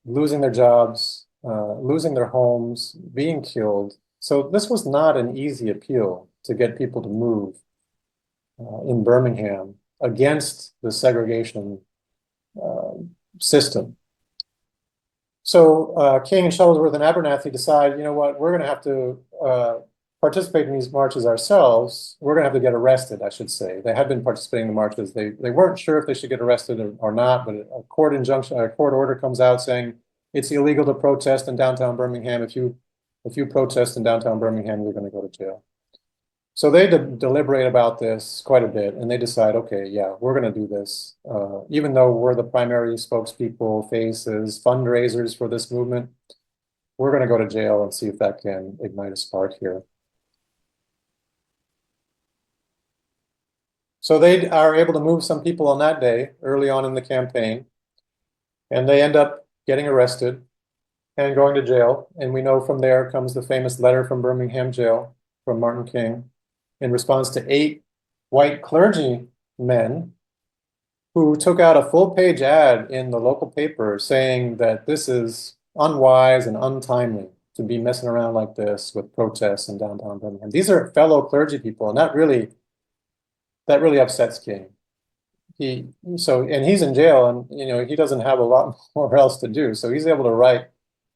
losing their jobs, losing their homes, being killed. So this was not an easy appeal to get people to move in Birmingham against the segregation system. So King and Shuttlesworth and Abernathy decide, you know what, we're going to have to participate in these marches ourselves. We're going to have to get arrested, I should say. They had been participating in the marches. They weren't sure if they should get arrested or not, but a court order comes out saying it's illegal to protest in downtown Birmingham. If you If you protest in downtown Birmingham, you're going to go to jail. So they deliberate about this quite a bit, and they decide, okay, yeah, we're going to do this. Even though we're the primary spokespeople, faces, fundraisers for this movement, we're going to go to jail and see if that can ignite a spark here. So they are able to move some people on that day, early on in the campaign, and they end up getting arrested and going to jail. And we know from there comes the famous letter from Birmingham jail from Martin King in response to 8 white clergymen who took out a full-page ad in the local paper saying that this is unwise and untimely to be messing around like this with protests in downtown Birmingham. These are fellow clergy people, and that really upsets King. And he's in jail, and he doesn't have a lot more else to do, so he's able to write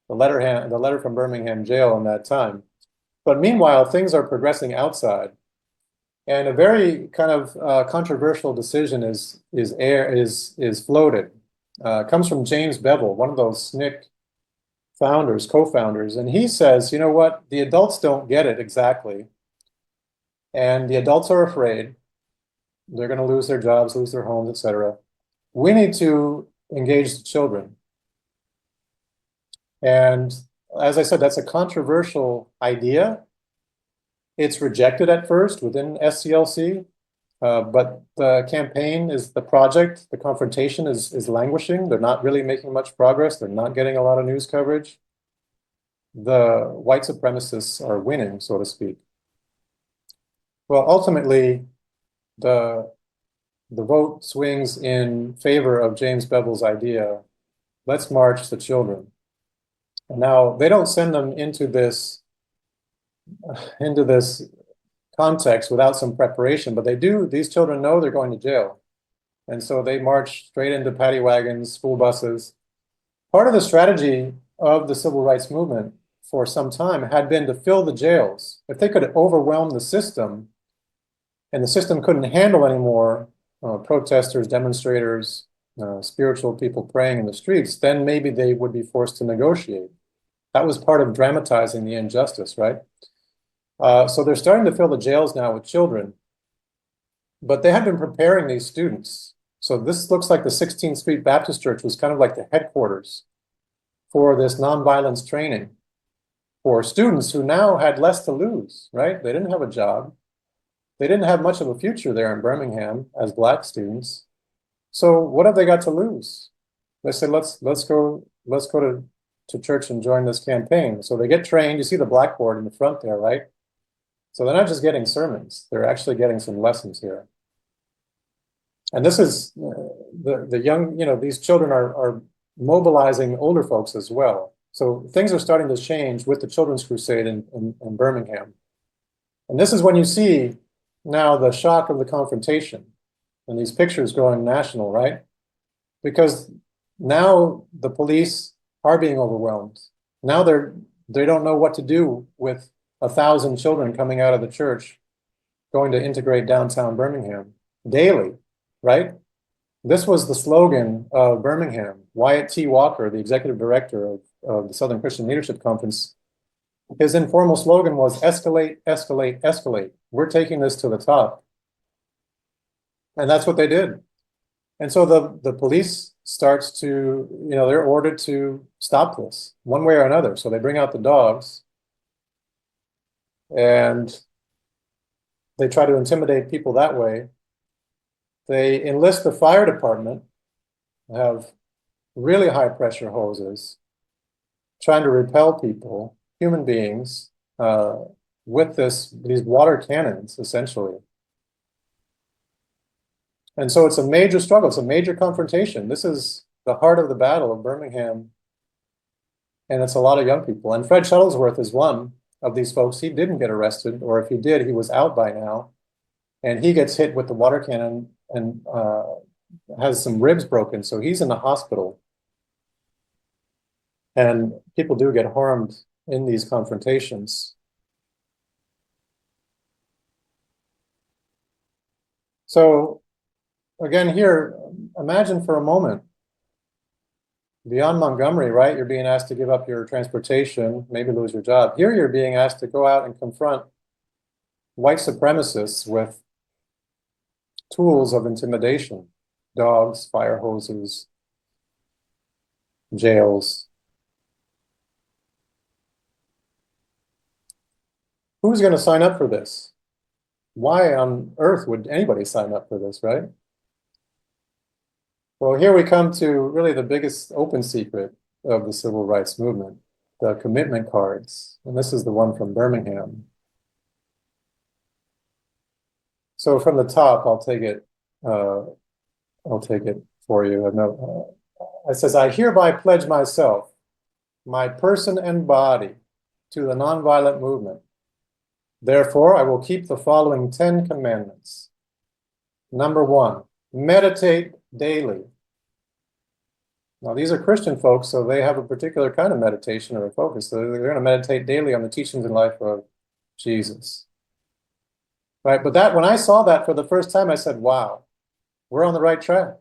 the letter from Birmingham jail in that time. But meanwhile, things are progressing outside, and a very kind of controversial decision is floated. It comes from James Bevel, one of those SNCC co-founders, and he says, you know what, the adults don't get it exactly, and the adults are afraid. They're going to lose their jobs, lose their homes, etc. We need to engage the children. And as I said, that's a controversial idea. It's rejected at first within SCLC, but the campaign is the project. The confrontation is languishing. They're not really making much progress. They're not getting a lot of news coverage. The white supremacists are winning, so to speak. Well, ultimately, the vote swings in favor of James Bevel's idea. Let's march the children. And now they don't send them into this context without some preparation, but they do. These children know they're going to jail, and so they march straight into paddy wagons, school buses. Part of the strategy of the civil rights movement for some time had been to fill the jails. If they could overwhelm the system, and the system couldn't handle any more protesters, demonstrators, spiritual people praying in the streets, then maybe they would be forced to negotiate. That was part of dramatizing the injustice, right? So they're starting to fill the jails now with children, but they had been preparing these students. So this looks like the 16th Street Baptist Church was kind of like the headquarters for this nonviolence training for students who now had less to lose, right? They didn't have a job. They didn't have much of a future there in Birmingham as Black students. So what have they got to lose? They said, let's go to church and join this campaign. So they get trained. You see the blackboard in the front there, right? So they're not just getting sermons. They're actually getting some lessons here. And this is the young, these children are mobilizing older folks as well. So things are starting to change with the Children's Crusade in Birmingham. And this is when you see now the shock of the confrontation and these pictures going national, right? Because now the police are being overwhelmed. Now they don't know what to do with 1,000 children coming out of the church going to integrate downtown Birmingham daily, right? This was the slogan of Birmingham. Wyatt T. Walker, the executive director of the Southern Christian Leadership Conference, his informal slogan was escalate, escalate, escalate. We're taking this to the top. And that's what they did. And so the police starts to, they're ordered to stop this one way or another. So they bring out the dogs and they try to intimidate people that way. They enlist the fire department, have really high pressure hoses, trying to repel people, human beings, with these water cannons, essentially. And so it's a major struggle. It's a major confrontation. This is the heart of the battle of Birmingham. And it's a lot of young people. And Fred Shuttlesworth is one of these folks. He didn't get arrested, or if he did, he was out by now. And he gets hit with the water cannon and has some ribs broken. So he's in the hospital. And people do get harmed in these confrontations. So again here, imagine for a moment Beyond Montgomery, right? You're being asked to give up your transportation, maybe lose your job. Here you're being asked to go out and confront white supremacists with tools of intimidation, dogs, fire hoses, jails. Who's going to sign up for this? Why on earth would anybody sign up for this, right? Well, here we come to really the biggest open secret of the civil rights movement, the commitment cards. And this is the one from Birmingham. So from the top, I'll take it for you. It says, I hereby pledge myself, my person and body, to the nonviolent movement. Therefore, I will keep the following 10 commandments. Number 1, meditate daily. Now, these are Christian folks, so they have a particular kind of meditation or a focus. So they're going to meditate daily on the teachings and life of Jesus. Right? But that, when I saw that for the first time, I said, wow, we're on the right track.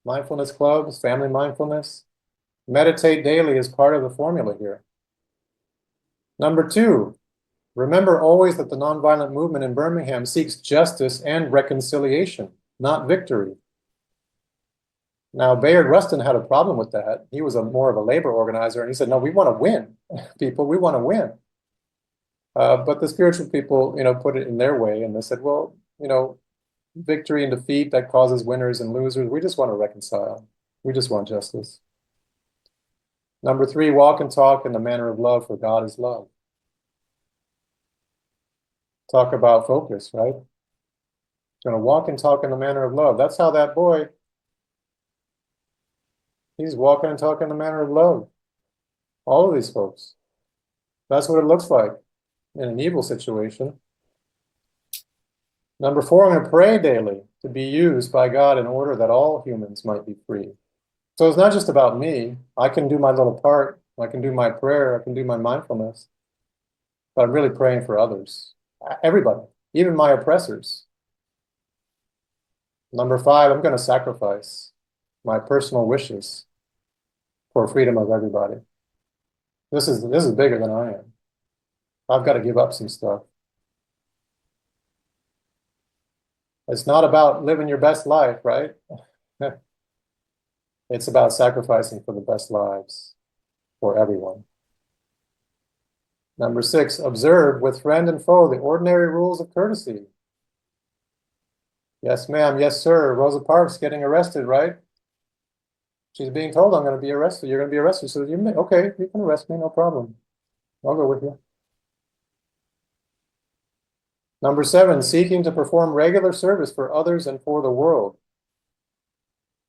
Mindfulness clubs, family mindfulness. Meditate daily is part of the formula here. Number 2, remember always that the nonviolent movement in Birmingham seeks justice and reconciliation, not victory. Now, Bayard Rustin had a problem with that. He was more of a labor organizer, and he said, no, we want to win, people, we want to win. But the spiritual people, put it in their way, and they said, well, victory and defeat, that causes winners and losers. We just want to reconcile. We just want justice. Number 3, walk and talk in the manner of love, for God is love. Talk about focus, right? Going to walk and talk in the manner of love. That's how that boy, he's walking and talking in the manner of love. All of these folks. That's what it looks like in an evil situation. Number 4, I'm going to pray daily to be used by God in order that all humans might be free. So it's not just about me. I can do my little part. I can do my prayer. I can do my mindfulness. But I'm really praying for others. Everybody, even my oppressors. Number 5, I'm going to sacrifice my personal wishes for freedom of everybody. This is bigger than I am. I've got to give up some stuff. It's not about living your best life, right? It's about sacrificing for the best lives for everyone. Number 6, observe with friend and foe the ordinary rules of courtesy. Yes, ma'am. Yes, sir. Rosa Parks getting arrested, right? She's being told, I'm going to be arrested. You're going to be arrested. So okay, you can arrest me, no problem. I'll go with you. Number 7, seeking to perform regular service for others and for the world.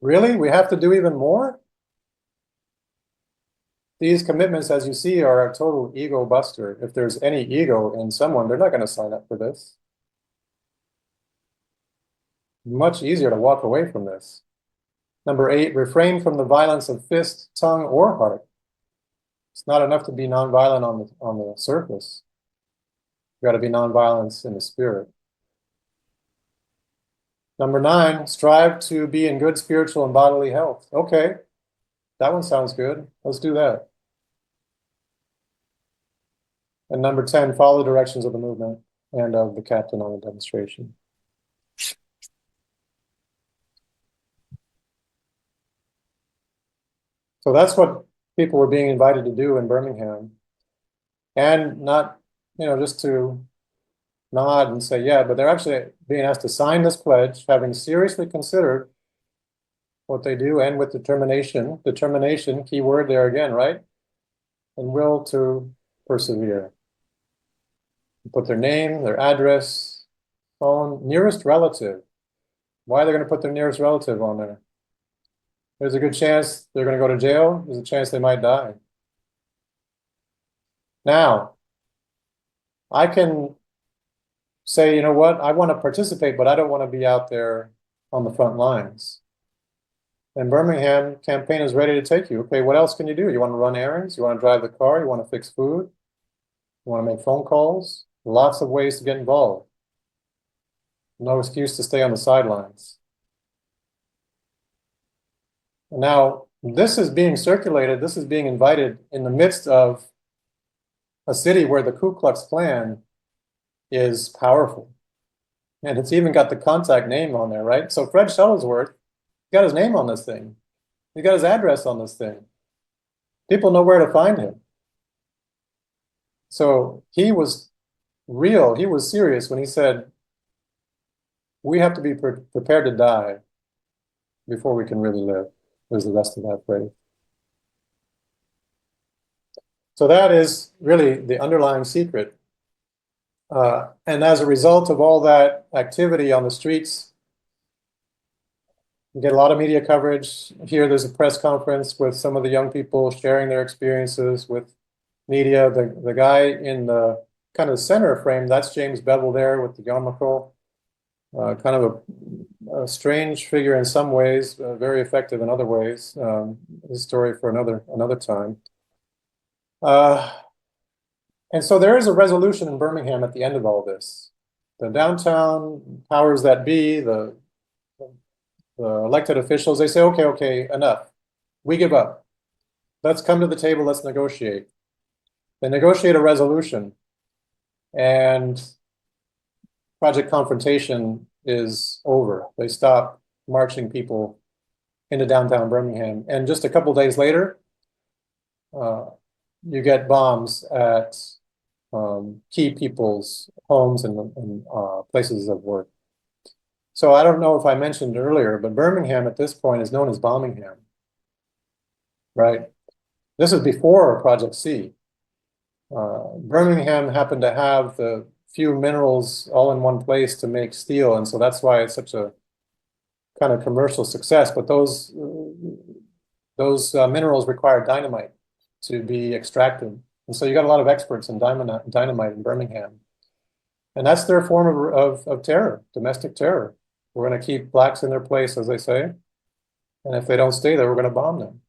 Really? We have to do even more? These commitments, as you see, are a total ego buster. If there's any ego in someone, they're not going to sign up for this. Much easier to walk away from this. Number 8, refrain from the violence of fist, tongue, or heart. It's not enough to be nonviolent on the surface. You got to be nonviolence in the spirit. Number 9, strive to be in good spiritual and bodily health. Okay, that one sounds good. Let's do that. And number 10, follow the directions of the movement and of the captain on the demonstration. So that's what people were being invited to do in Birmingham. And not, just to nod and say, yeah, but they're actually being asked to sign this pledge, having seriously considered what they do, and with determination, key word there again, right? And will to persevere. Put their name, their address, phone, nearest relative. Why they're going to put their nearest relative on there? There's a good chance they're going to go to jail. There's a chance they might die. Now, I can say, you know what, I want to participate, but I don't want to be out there on the front lines. And Birmingham campaign is ready to take you. Okay, what else can you do? You want to run errands? You want to drive the car? You want to fix food? You want to make phone calls? Lots of ways to get involved. No excuse to stay on the sidelines. Now, this is being circulated, this is being invited in the midst of a city where the Ku Klux Klan is powerful. And it's even got the contact name on there, right? So Fred Shuttlesworth got his name on this thing. He got his address on this thing. People know where to find him. So he was real, he was serious when he said, we have to be prepared to die before we can really live. There's the rest of that phrase. So that is really the underlying secret. And as a result of all that activity on the streets, you get a lot of media coverage. Here there's a press conference with some of the young people sharing their experiences with media. The guy in the kind of center frame, that's James Bevel there with the yarmulke. Kind of a strange figure in some ways, very effective in other ways. His story for another time. And so there is a resolution in Birmingham at the end of all this. The downtown powers that be, the elected officials, they say, okay, enough. We give up. Let's come to the table, let's negotiate. They negotiate a resolution, and Project Confrontation is over. They stop marching people into downtown Birmingham. And just a couple days later, you get bombs at key people's homes and places of work. So I don't know if I mentioned earlier, but Birmingham at this point is known as Bombingham, right? This is before Project C. Birmingham happened to have the few minerals all in one place to make steel, and so that's why it's such a kind of commercial success. But those minerals require dynamite to be extracted, and so you got a lot of experts in dynamite in Birmingham, and that's their form of terror, domestic terror. We're going to keep blacks in their place, as they say, and if they don't stay there, we're going to bomb them.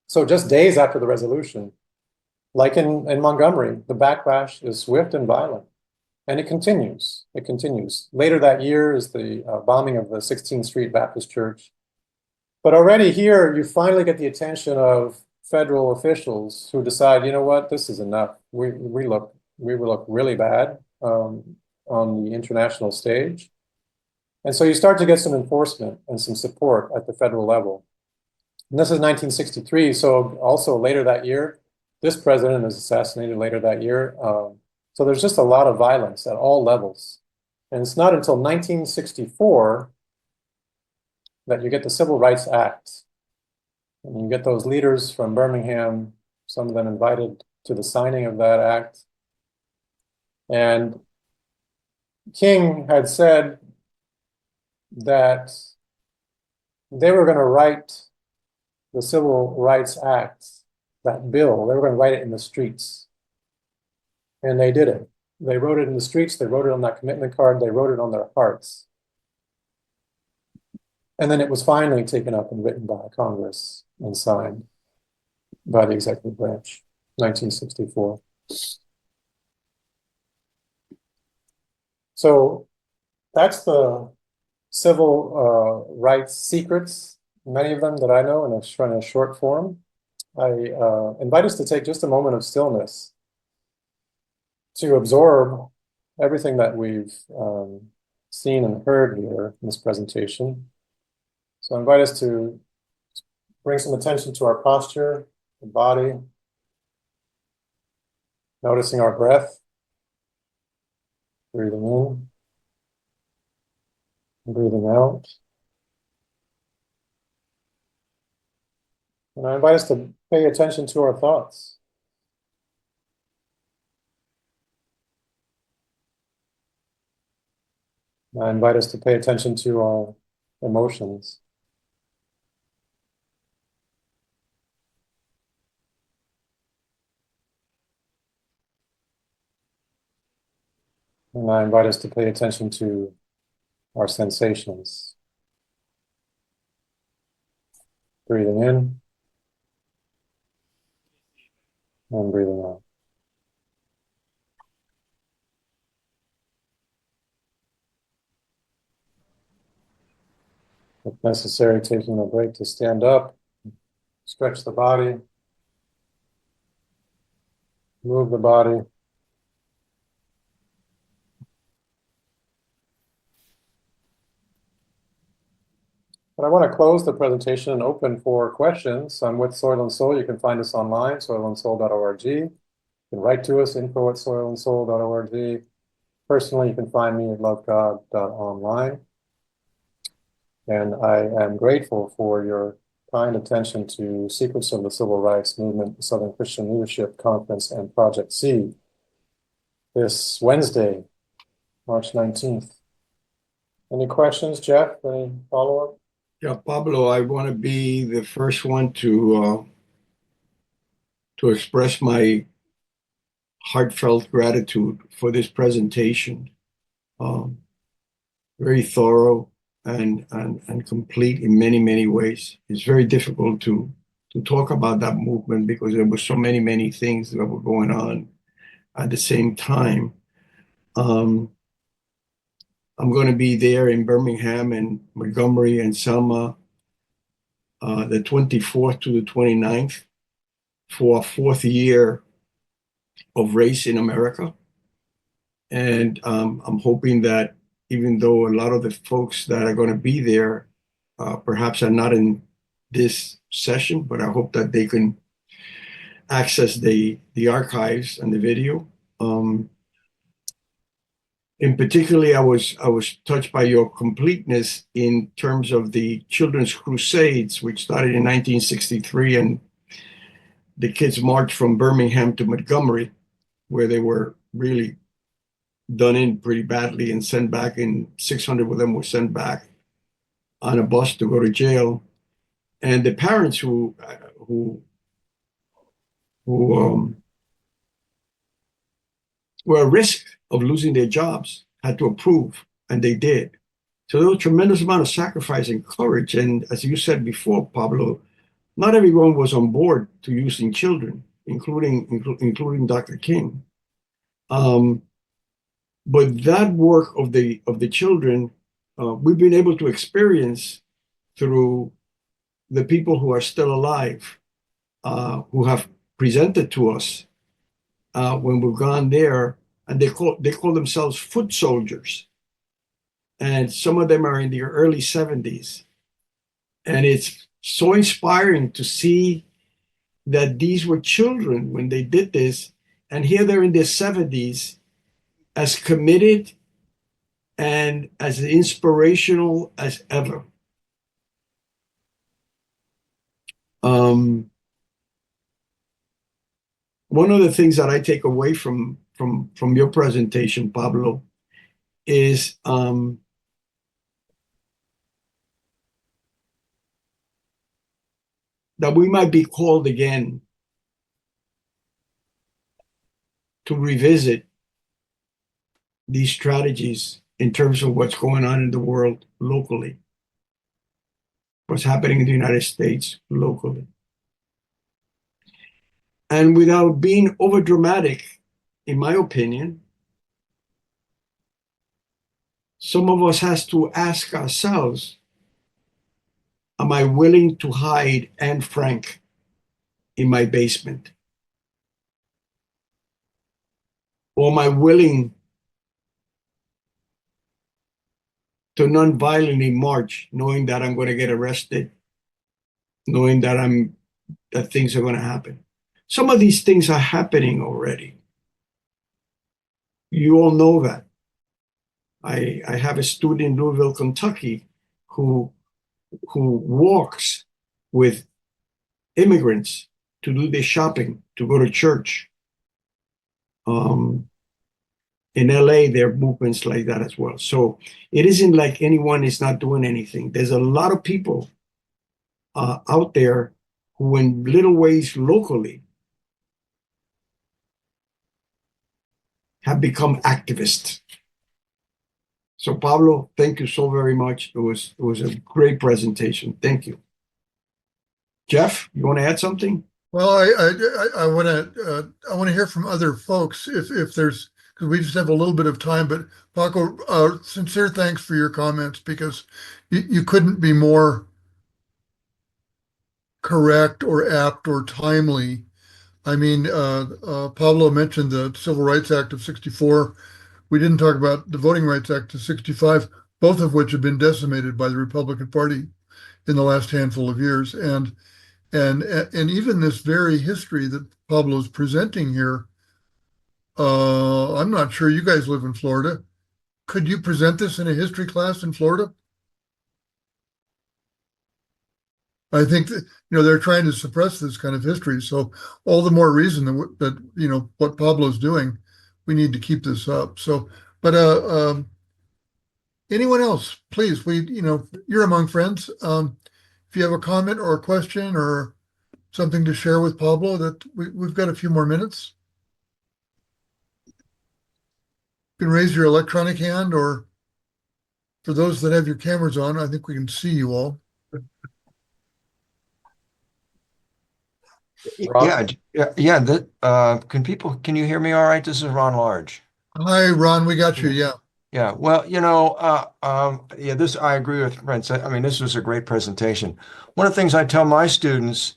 So just days after the resolution, like in Montgomery, the backlash is swift and violent, and it continues. It continues. Later that year is the bombing of the 16th Street Baptist Church. But already here, you finally get the attention of federal officials who decide, you know what, this is enough. We look really bad on the international stage. And so you start to get some enforcement and some support at the federal level. And this is 1963, so also later that year, this president is assassinated later that year. So there's just a lot of violence at all levels. And it's not until 1964 that you get the Civil Rights Act. And you get those leaders from Birmingham, some of them invited to the signing of that act. And King had said that they were going to write the Civil Rights Act, that bill, they were going to write it in the streets. And they did it. They wrote it in the streets, they wrote it on that commitment card, they wrote it on their hearts. And then it was finally taken up and written by Congress and signed by the executive branch, 1964. So that's the civil rights secrets, many of them that I know in a short form. I invite us to take just a moment of stillness to absorb everything that we've seen and heard here in this presentation. So I invite us to bring some attention to our posture, the body, noticing our breath, breathing in and breathing out. And I invite us to pay attention to our thoughts. I invite us to pay attention to our emotions. And I invite us to pay attention to our sensations. Breathing in and breathing out. If necessary, taking a break to stand up, stretch the body, move the body. But I want to close the presentation and open for questions. I'm with Soil and Soul. You can find us online, soilandsoul.org. You can write to us, info@soilandsoul.org. Personally, you can find me at lovegod.online. And I am grateful for your kind attention to Secrets of the Civil Rights Movement, Southern Christian Leadership Conference, and Project C this Wednesday, March 19th. Any questions, Jeff? Any follow-up? Yeah, Pablo, I want to be the first one to express my heartfelt gratitude for this presentation. Very thorough and complete in many, many ways. It's very difficult to talk about that movement because there were so many things that were going on at the same time. I'm going to be there in Birmingham and Montgomery and Selma the 24th to the 29th for a fourth year of Race in America. And I'm hoping that even though a lot of the folks that are going to be there perhaps are not in this session, but I hope that they can access the archives and the video. In particularly, I was touched by your completeness in terms of the Children's Crusades, which started in 1963, and the kids marched from Birmingham to Montgomery, where they were really done in pretty badly and sent back, and 600 of them were sent back on a bus to go to jail. And the parents who were at risk of losing their jobs had to approve, and they did. So there was a tremendous amount of sacrifice and courage. And as you said before, Pablo, not everyone was on board to using children, including Dr. King. But that work of the children, we've been able to experience through the people who are still alive, who have presented to us when we've gone there, and they call themselves foot soldiers, and some of them are in their early 70s, and it's so inspiring to see that these were children when they did this, and here they're in their 70s, as committed and as inspirational as ever. One of the things that I take away from your presentation, Pablo, is that we might be called again to revisit these strategies in terms of what's going on in the world locally, what's happening in the United States locally. And without being overdramatic, in my opinion, some of us has to ask ourselves, am I willing to hide Anne Frank in my basement? Or am I willing to nonviolently march, knowing that I'm going to get arrested, knowing that things are going to happen? Some of these things are happening already. You all know that. I have a student in Louisville, Kentucky, who walks with immigrants to do their shopping, to go to church. In LA, there are movements like that as well. So it isn't like anyone is not doing anything. There's a lot of people out there who, in little ways locally, have become activists. So Pablo, thank you so very much. It was a great presentation. Thank you. Jeff, you want to add something? Well, I want to hear from other folks if there's because we just have a little bit of time. But Paco, sincere thanks for your comments, because you couldn't be more correct or apt or timely. I mean, Pablo mentioned the Civil Rights Act of 64. We didn't talk about the Voting Rights Act of 65, both of which have been decimated by the Republican Party in the last handful of years. And even this very history that Pablo's presenting here, I'm not sure you guys live in Florida. Could you present this in a history class in Florida? I think that, they're trying to suppress this kind of history. So all the more reason that what Pablo's doing, we need to keep this up. So, but anyone else, please, you're among friends. If you have a comment or a question or something to share with Pablo, that we've got a few more minutes. You can raise your electronic hand, or for those that have your cameras on, I think we can see you all. Ron? Can you hear me all right? This is Ron Large. Hi, Ron, we got you. Yeah. Yeah, well, I agree with Brent. I mean, this was a great presentation. One of the things I tell my students,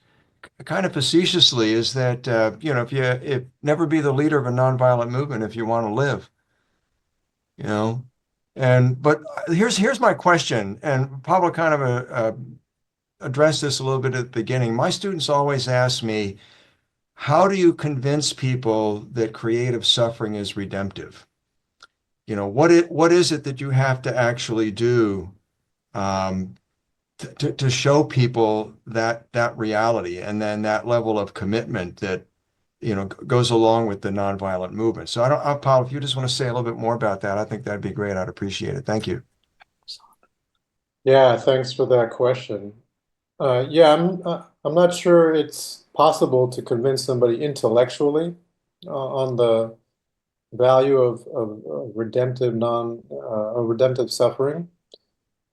kind of facetiously, is that if never be the leader of a nonviolent movement if you want to live, but here's my question, and Pablo kind of addressed this a little bit at the beginning. My students always ask me, how do you convince people that creative suffering is redemptive? What is it that you have to actually do to show people that reality, and then that level of commitment that goes along with the nonviolent movement? So Paul, if you just want to say a little bit more about that, I think that'd be great. I'd appreciate it. Thank you. Yeah, thanks for that question. I'm not sure it's possible to convince somebody intellectually on the value of redemptive suffering,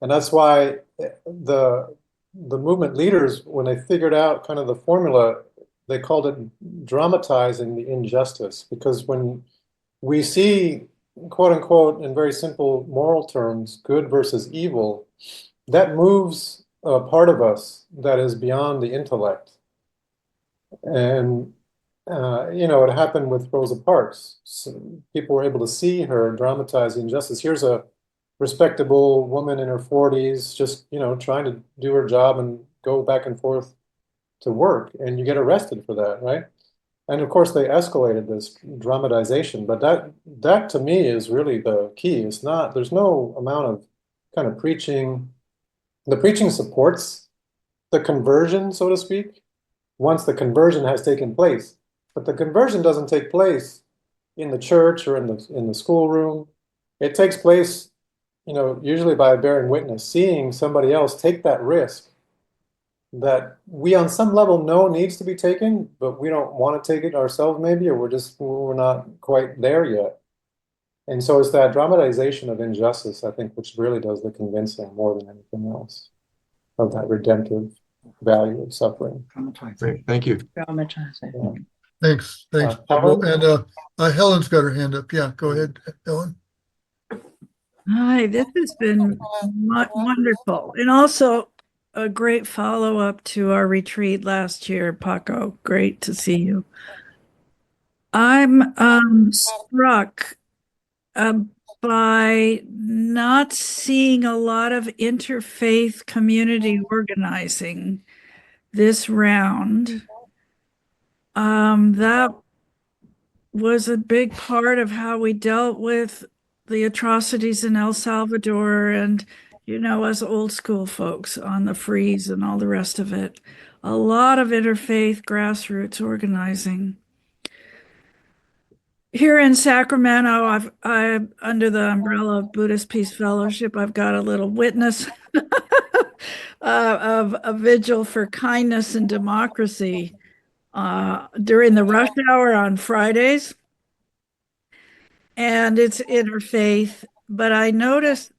and that's why the movement leaders, when they figured out kind of the formula, they called it dramatizing the injustice, because when we see, quote unquote, in very simple moral terms, good versus evil, that moves a part of us that is beyond the intellect. And it happened with Rosa Parks. So people were able to see her dramatize the injustice. Here's a respectable woman in her 40s, just trying to do her job and go back and forth to work, and you get arrested for that, right? And of course, they escalated this dramatization, but that to me is really the key. It's not, there's no amount of kind of preaching. The preaching supports the conversion, so to speak, once the conversion has taken place. But the conversion doesn't take place in the church or in the schoolroom. It takes place, usually by bearing witness, seeing somebody else take that risk that we on some level know needs to be taken, but we don't want to take it ourselves maybe, or we're not quite there yet. And so it's that dramatization of injustice, I think, which really does the convincing more than anything else of that redemptive value of suffering. Great, thank you. Yeah. Thanks, Pablo. And Helen's got her hand up. Yeah, go ahead, Helen. Hi, this has been wonderful, and also a great follow-up to our retreat last year, Paco. Great to see you. I'm struck by not seeing a lot of interfaith community organizing this round. That was a big part of how we dealt with the atrocities in El Salvador, and us old school folks on the freeze and all the rest of it. A lot of interfaith grassroots organizing. Here in Sacramento, I'm under the umbrella of Buddhist Peace Fellowship. I've got a little witness of a vigil for kindness and democracy during the rush hour on Fridays. And it's interfaith, but I noticed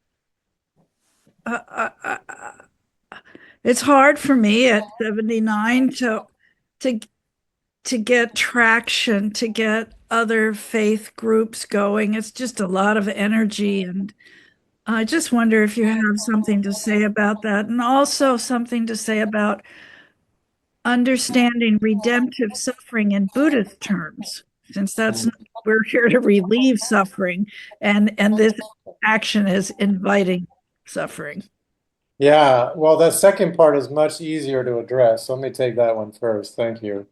it's hard for me at 79 to get traction, to get other faith groups going. It's just a lot of energy. And I just wonder if you have something to say about that, and also something to say about understanding redemptive suffering in Buddhist terms, since we're here to relieve suffering, and this action is inviting suffering. Yeah, well, the second part is much easier to address. So let me take that one first. Thank you.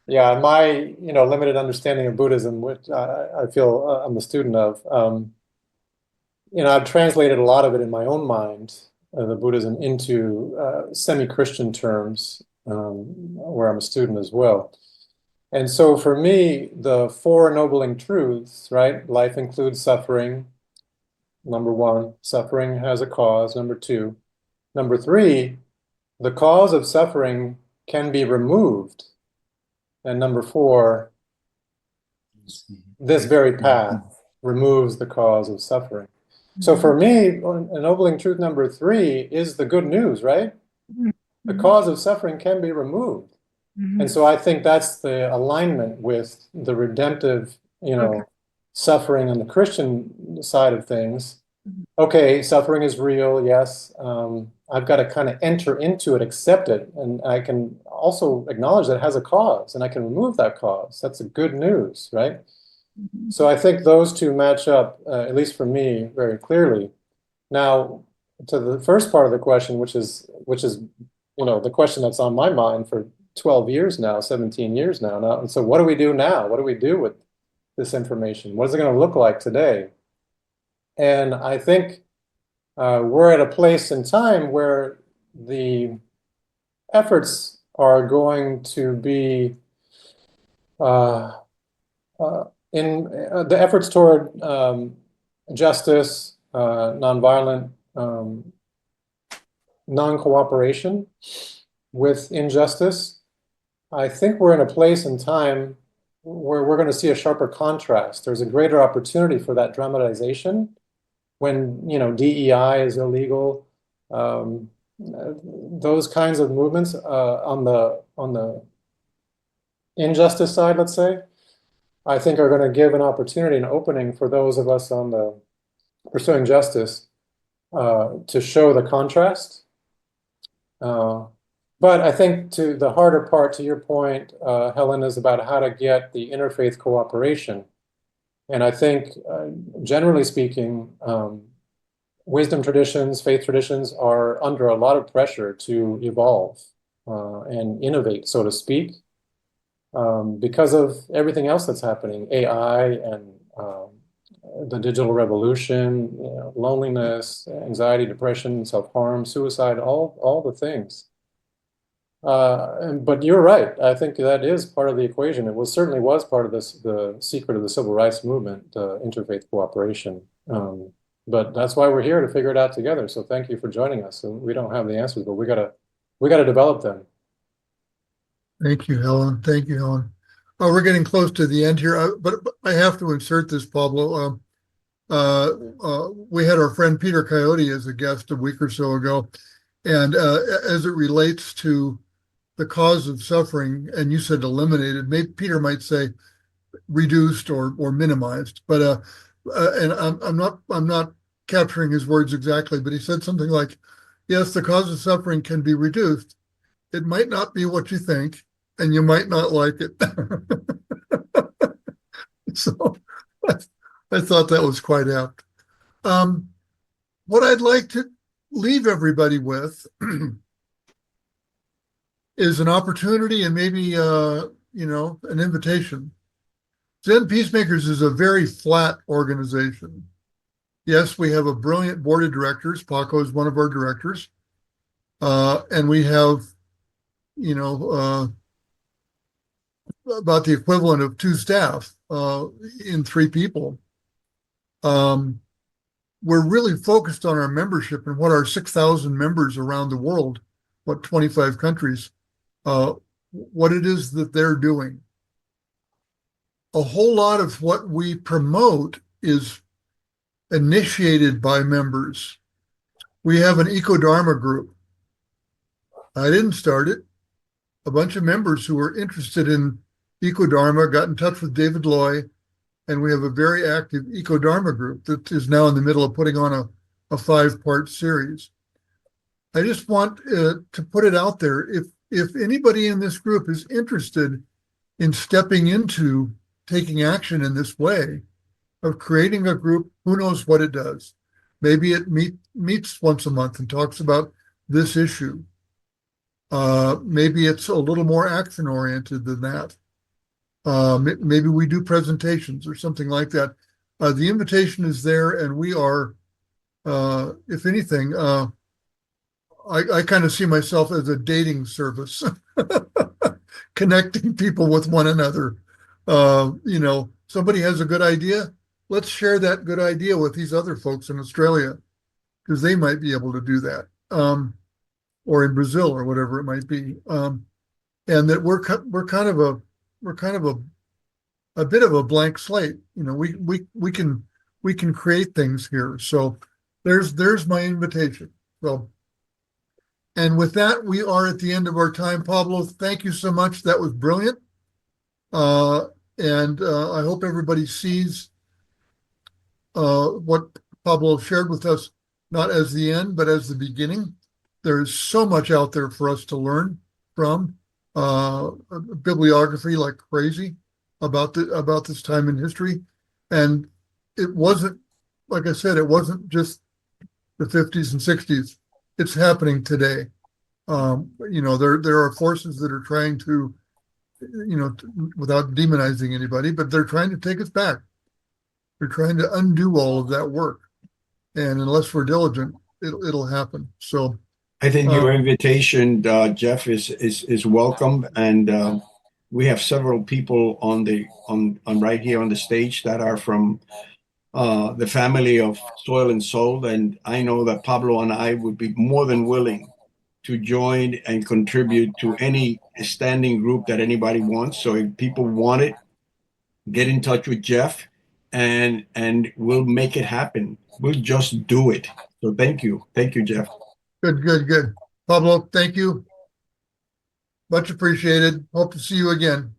Yeah, my limited understanding of Buddhism, which I feel I'm a student of, I've translated a lot of it in my own mind, the Buddhism, into semi-Christian terms, where I'm a student as well. And so for me, the four ennobling truths, right? Life includes suffering. Number one, suffering has a cause. Number two. Number three, the cause of suffering can be removed. And number four, this very path removes the cause of suffering. So for me, ennobling truth number three is the good news, right? The cause of suffering can be removed. And so I think that's the alignment with the redemptive, suffering on the Christian side of things. Okay, suffering is real, yes. I've got to kind of enter into it, accept it, and I can also acknowledge that it has a cause, and I can remove that cause. That's the good news, right? So I think those two match up, at least for me, very clearly. Now, to the first part of the question, which is the question that's on my mind for 12 years now, 17 years now. And so what do we do now? What do we do with this information? What is it going to look like today? And I think we're at a place in time where the efforts are going to be in the efforts toward justice, nonviolent, non-cooperation with injustice. I think we're in a place in time where we're going to see a sharper contrast. There's a greater opportunity for that dramatization when DEI is illegal. Those kinds of movements on the injustice side, let's say, I think are going to give an opportunity, an opening for those of us on the pursuing justice to show the contrast. But I think to the harder part, to your point, Helen, is about how to get the interfaith cooperation. And I think, generally speaking, wisdom traditions, faith traditions are under a lot of pressure to evolve and innovate, so to speak, because of everything else that's happening, AI and the digital revolution, loneliness, anxiety, depression, self-harm, suicide, all the things. But you're right. I think that is part of the equation. It certainly was part of the secret of the civil rights movement, interfaith cooperation. But that's why we're here, to figure it out together. So thank you for joining us. So we don't have the answers, but we gotta develop them. Thank you, Helen. Thank you, Helen. Oh, we're getting close to the end here, but I have to insert this, Pablo. We had our friend Peter Coyote as a guest a week or so ago, and as it relates to the cause of suffering, and you said eliminated, maybe Peter might say reduced or minimized, but and I'm not capturing his words exactly, but he said something like, yes, the cause of suffering can be reduced. It might not be what you think, and you might not like it. So I thought that was quite apt. What I'd like to leave everybody with is an opportunity and maybe an invitation. Zen Peacemakers is a very flat organization. Yes, we have a brilliant board of directors. Paco is one of our directors. And we have, about the equivalent of 2 staff in 3 people. We're really focused on our membership and what our 6,000 members around the world, 25 countries, what it is that they're doing. A whole lot of what we promote is initiated by members. We have an Eco-Dharma group. I didn't start it. A bunch of members who were interested in Eco-Dharma got in touch with David Loy And we have a very active Eco-Dharma group that is now in the middle of putting on a 5-part series. I just want to put it out there. If anybody in this group is interested in stepping into taking action in this way of creating a group, who knows what it does. Maybe it meets once a month and talks about this issue. Maybe it's a little more action oriented than that. Maybe we do presentations or something like that. The invitation is there, and we are, if anything, I kind of see myself as a dating service, connecting people with one another. Somebody has a good idea. Let's share that good idea with these other folks in Australia, because they might be able to do that, or in Brazil or whatever it might be. And that we're kind of a bit of a blank slate. We can create things here. So there's my invitation. So, and with that, we are at the end of our time. Pablo, thank you so much. That was brilliant. And I hope everybody sees what Pablo shared with us, not as the end, but as the beginning. There is so much out there for us to learn from, bibliography like crazy about this time in history. And it wasn't, like I said, it wasn't just the 50s and 60s. It's happening today. There are forces that are trying to, without demonizing anybody, but they're trying to take us back. They're trying to undo all of that work. And unless we're diligent, it'll happen. So I think your invitation, Geoff, is welcome, and we have several people on right here on the stage that are from the family of Soil and Soul, and I know that Pablo and I would be more than willing to join and contribute to any standing group that anybody wants. So if people want it, get in touch with Geoff, and we'll make it happen. We'll just do it. So thank you, Geoff. Good. Pablo, thank you. Much appreciated. Hope to see you again.